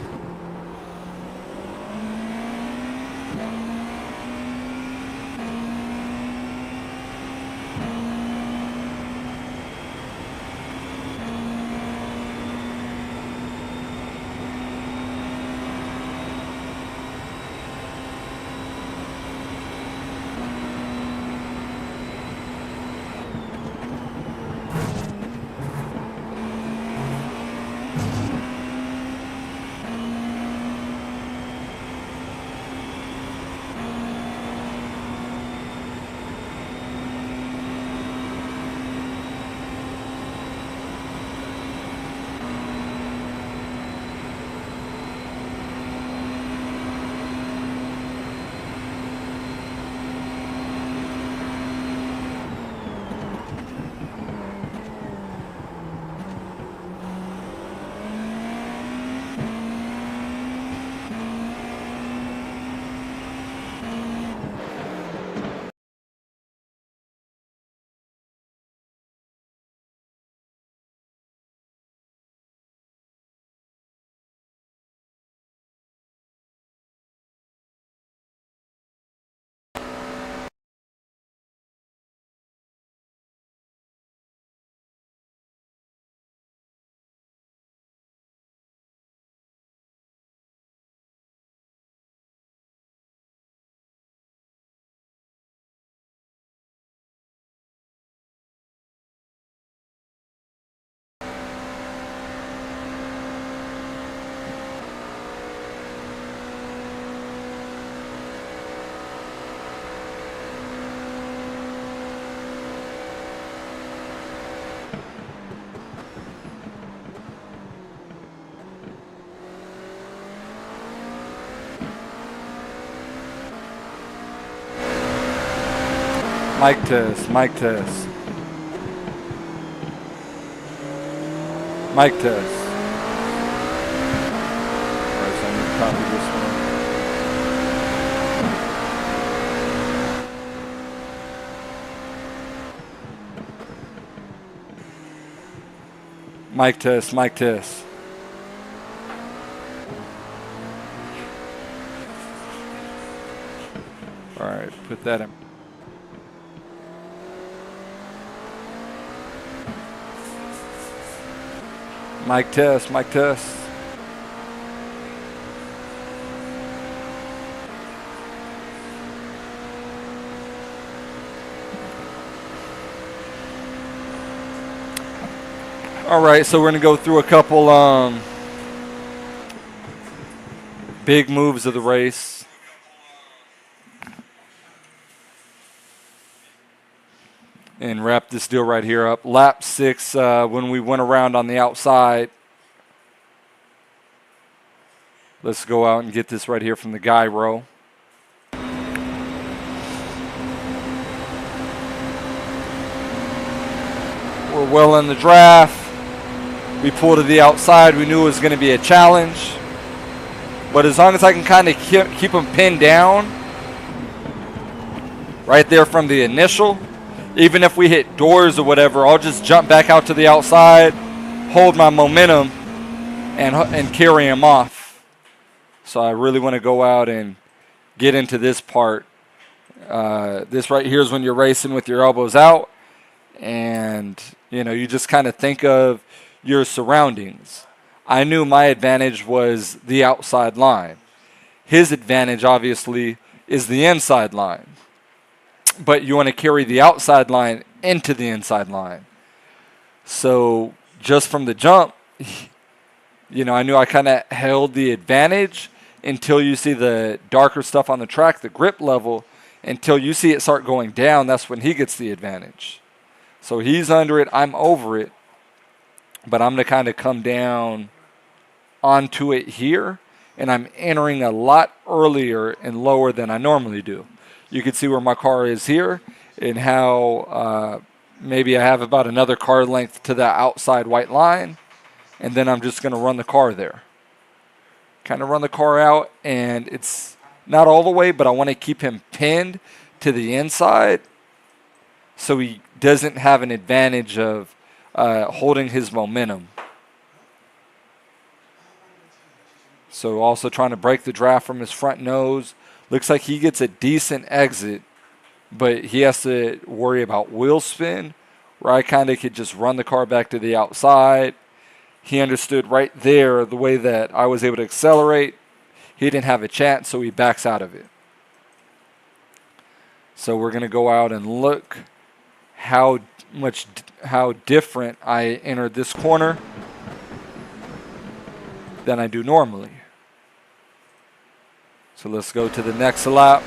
Mic test, mic test. Mic test. Alright, so I need to copy this one. Mic test, mic test. Alright, put that in. Mic test, mic test. All right, so we're going to go through a couple big moves of the race. And wrap this deal right here up. Lap 6, when we went around on the outside. Let's go out and get this right here from the gyro. We're well in the draft. We pulled to the outside. We knew it was going to be a challenge. But as long as I can kind of keep them pinned down right there from the initial, even if we hit doors or whatever, I'll just jump back out to the outside, hold my momentum, and carry him off. So I really want to go out and get into this part. This right here is when you're racing with your elbows out, and you just kind of think of your surroundings. I knew my advantage was the outside line. His advantage, obviously, is the inside line. But you want to carry the outside line into the inside line. So just from the jump, I knew I kind of held the advantage until you see the darker stuff on the track, the grip level. Until you see it start going down, that's when he gets the advantage. So he's under it, I'm over it. But I'm going to kind of come down onto it here. And I'm entering a lot earlier and lower than I normally do. You can see where my car is here and how maybe I have about another car length to that outside white line. And then I'm just going to run the car there. Kind of run the car out, and it's not all the way, but I want to keep him pinned to the inside so he doesn't have an advantage of holding his momentum. So also trying to break the draft from his front nose. Looks like he gets a decent exit, but he has to worry about wheel spin, where I kind of could just run the car back to the outside. He understood right there the way that I was able to accelerate. He didn't have a chance, so he backs out of it. So we're going to go out and look how different I entered this corner than I do normally. So let's go to the next lap.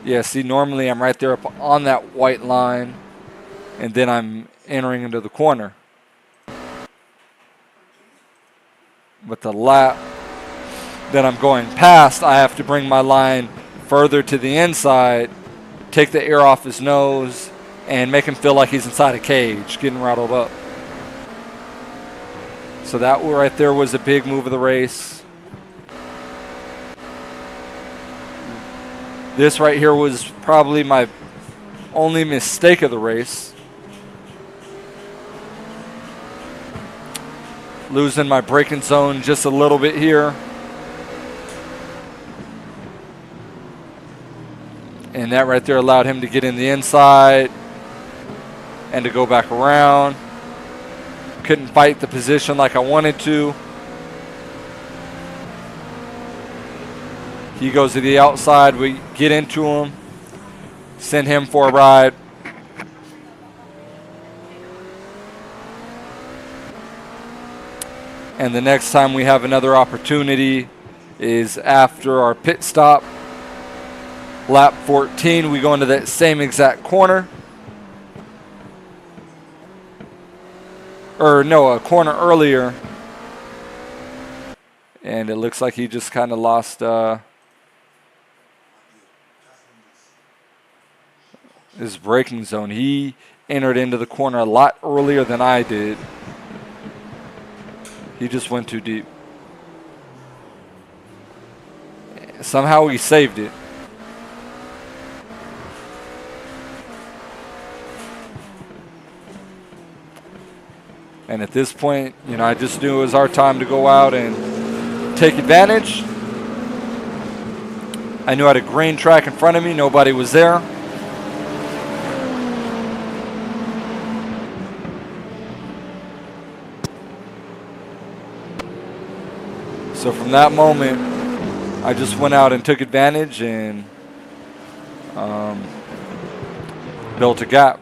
Yeah, see, normally I'm right there up on that white line, and then I'm entering into the corner. But the lap that I'm going past, I have to bring my line further to the inside, take the air off his nose, and make him feel like he's inside a cage, getting rattled up. So that right there was a big move of the race. This right here was probably my only mistake of the race. Losing my braking zone just a little bit here. And that right there allowed him to get in the inside and to go back around. Couldn't fight the position like I wanted to. He goes to the outside. We get into him. Send him for a ride. And the next time we have another opportunity is after our pit stop. Lap 14, we go into that same exact corner. Or no, a corner earlier. And it looks like he just kind of lost his braking zone. He entered into the corner a lot earlier than I did. He just went too deep. Somehow he saved it. And at this point, you know, I just knew it was our time to go out and take advantage. I knew I had a green track in front of me. Nobody was there. So from that moment, I just went out and took advantage and built a gap.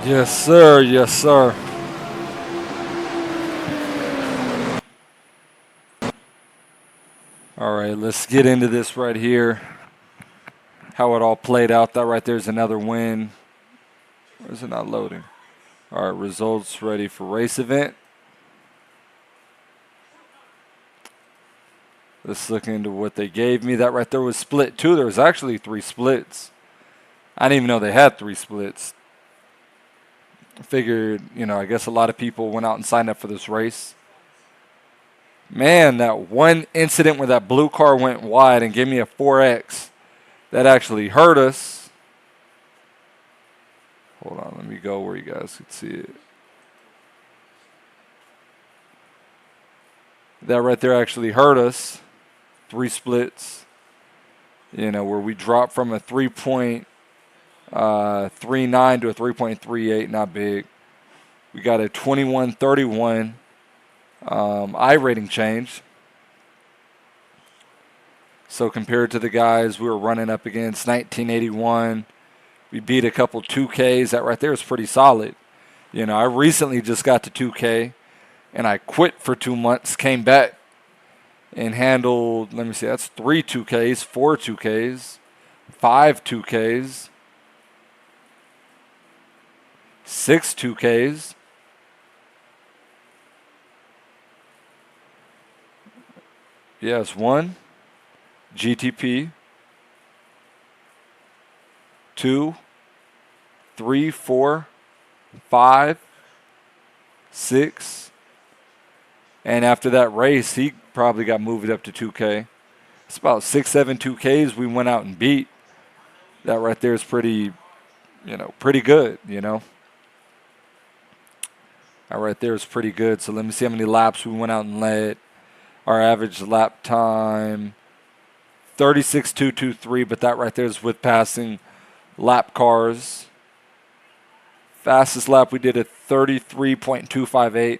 Yes, sir. Yes, sir. All right, let's get into this right here. How it all played out. That right there is another win. Or is it not loading? All right, results ready for race event. Let's look into what they gave me. That right there was split 2. There was actually 3 splits. I didn't even know they had 3 splits. I figured, you know, I guess a lot of people went out and signed up for this race. Man, that one incident where that blue car went wide and gave me a 4X, that actually hurt us. Hold on, let me go where you guys could see it. That right there actually hurt us. 3 splits. You know, where we dropped from a 3.39 to a 3.38, not big. We got a 21-31 I-rating change. So compared to the guys we were running up against, 1981, we beat a couple 2Ks. That right there is pretty solid. You know, I recently just got to 2K, and I quit for 2 months, came back, and handled, let me see, that's 3 2Ks, 4 2Ks, 5 2Ks, 6 2Ks. Yes, 1 GTP, 2, 3, 4, 5, 6. And after that race, he probably got moved up to 2K. It's about 6, 7 2Ks we went out and beat. That right there is pretty, you know, pretty good, you know. That right there is pretty good. So let me see how many laps we went out and led. Our average lap time, 36.223, but that right there is with passing lap cars. Fastest lap we did at 33.258.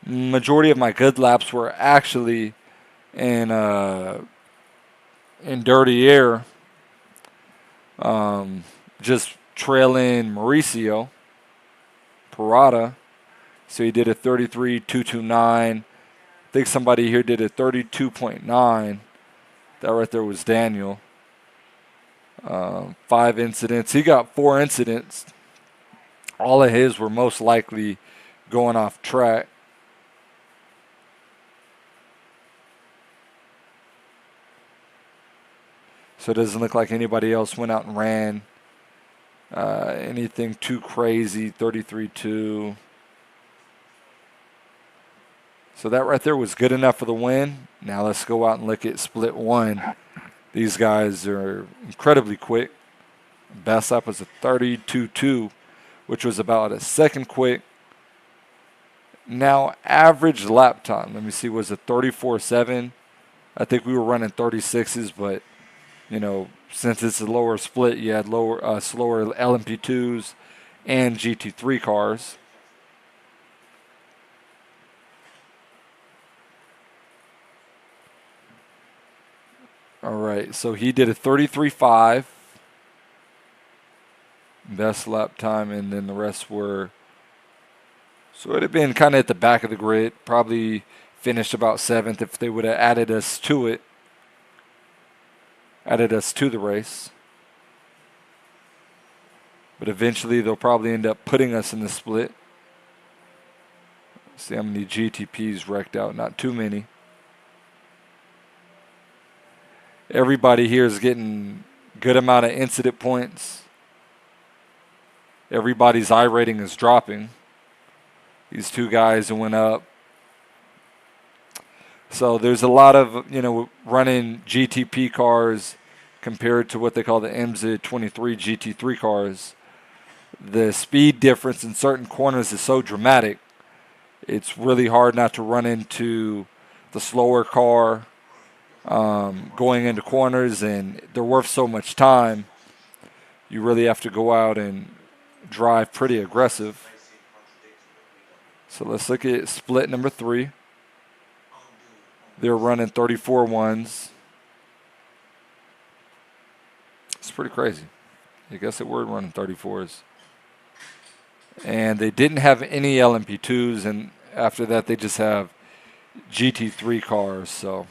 Majority of my good laps were actually in dirty air, just trailing Mauricio Parada. So he did a 33.229. I think somebody here did a 32.9. That right there was Daniel. 5 incidents. He got 4 incidents. All of his were most likely going off track. So it doesn't look like anybody else went out and ran anything too crazy. 33.2. So that right there was good enough for the win. Now let's go out and look at split 1. These guys are incredibly quick. Best lap was a 32.2, which was about a second quick. Now average lap time, let me see, was a 34.7. I think we were running 36s, but you know, since it's a lower split, you had slower LMP2s and GT3 cars. All right, so he did a 33.5. Best lap time, and then the rest were... So it would have been kind of at the back of the grid. Probably finished about 7th if they would have added us to it. Added us to the race. But eventually they'll probably end up putting us in the split. See how many GTPs wrecked out. Not too many. Everybody here is getting good amount of incident points. Everybody's I rating is dropping. These two guys that went up. So there's a lot of, running GTP cars compared to what they call the IMSA 23 GT3 cars. The speed difference in certain corners is so dramatic. It's really hard not to run into the slower car going into corners, and they're worth so much time. You really have to go out and drive pretty aggressive. So let's look at split number 3. They're running 34 ones. It's pretty crazy. I guess they were running 34s. And they didn't have any LMP2s, and after that they just have GT3 cars. So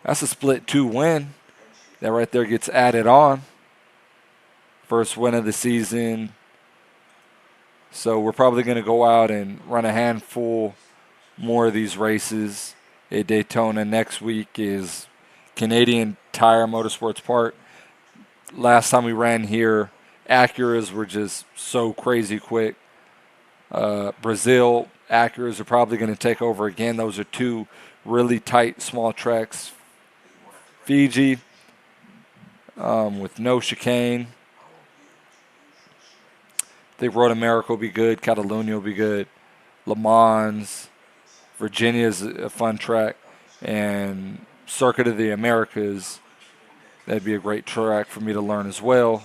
that's a split 2 win. That right there gets added on. First win of the season. So we're probably going to go out and run a handful more of these races at Daytona. Next week is Canadian Tire Motorsports Park. Last time we ran here, Acuras were just so crazy quick. Brazil, Acuras are probably going to take over again. Those are 2 really tight, small tracks. Fiji, with no chicane. I think Road America will be good. Catalunya will be good. Le Mans. Virginia is a fun track. And Circuit of the Americas, that'd be a great track for me to learn as well.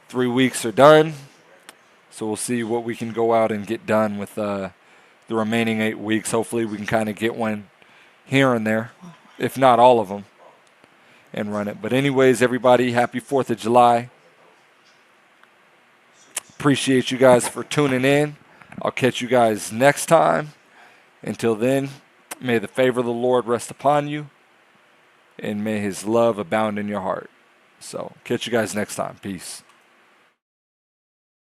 3 weeks are done. So we'll see what we can go out and get done with the remaining 8 weeks. Hopefully we can kind of get one here and there, if not all of them, and run it. But anyways, everybody, happy 4th of July. Appreciate you guys for tuning in. I'll catch you guys next time. Until then, may the favor of the Lord rest upon you, and may his love abound in your heart. So, catch you guys next time. Peace.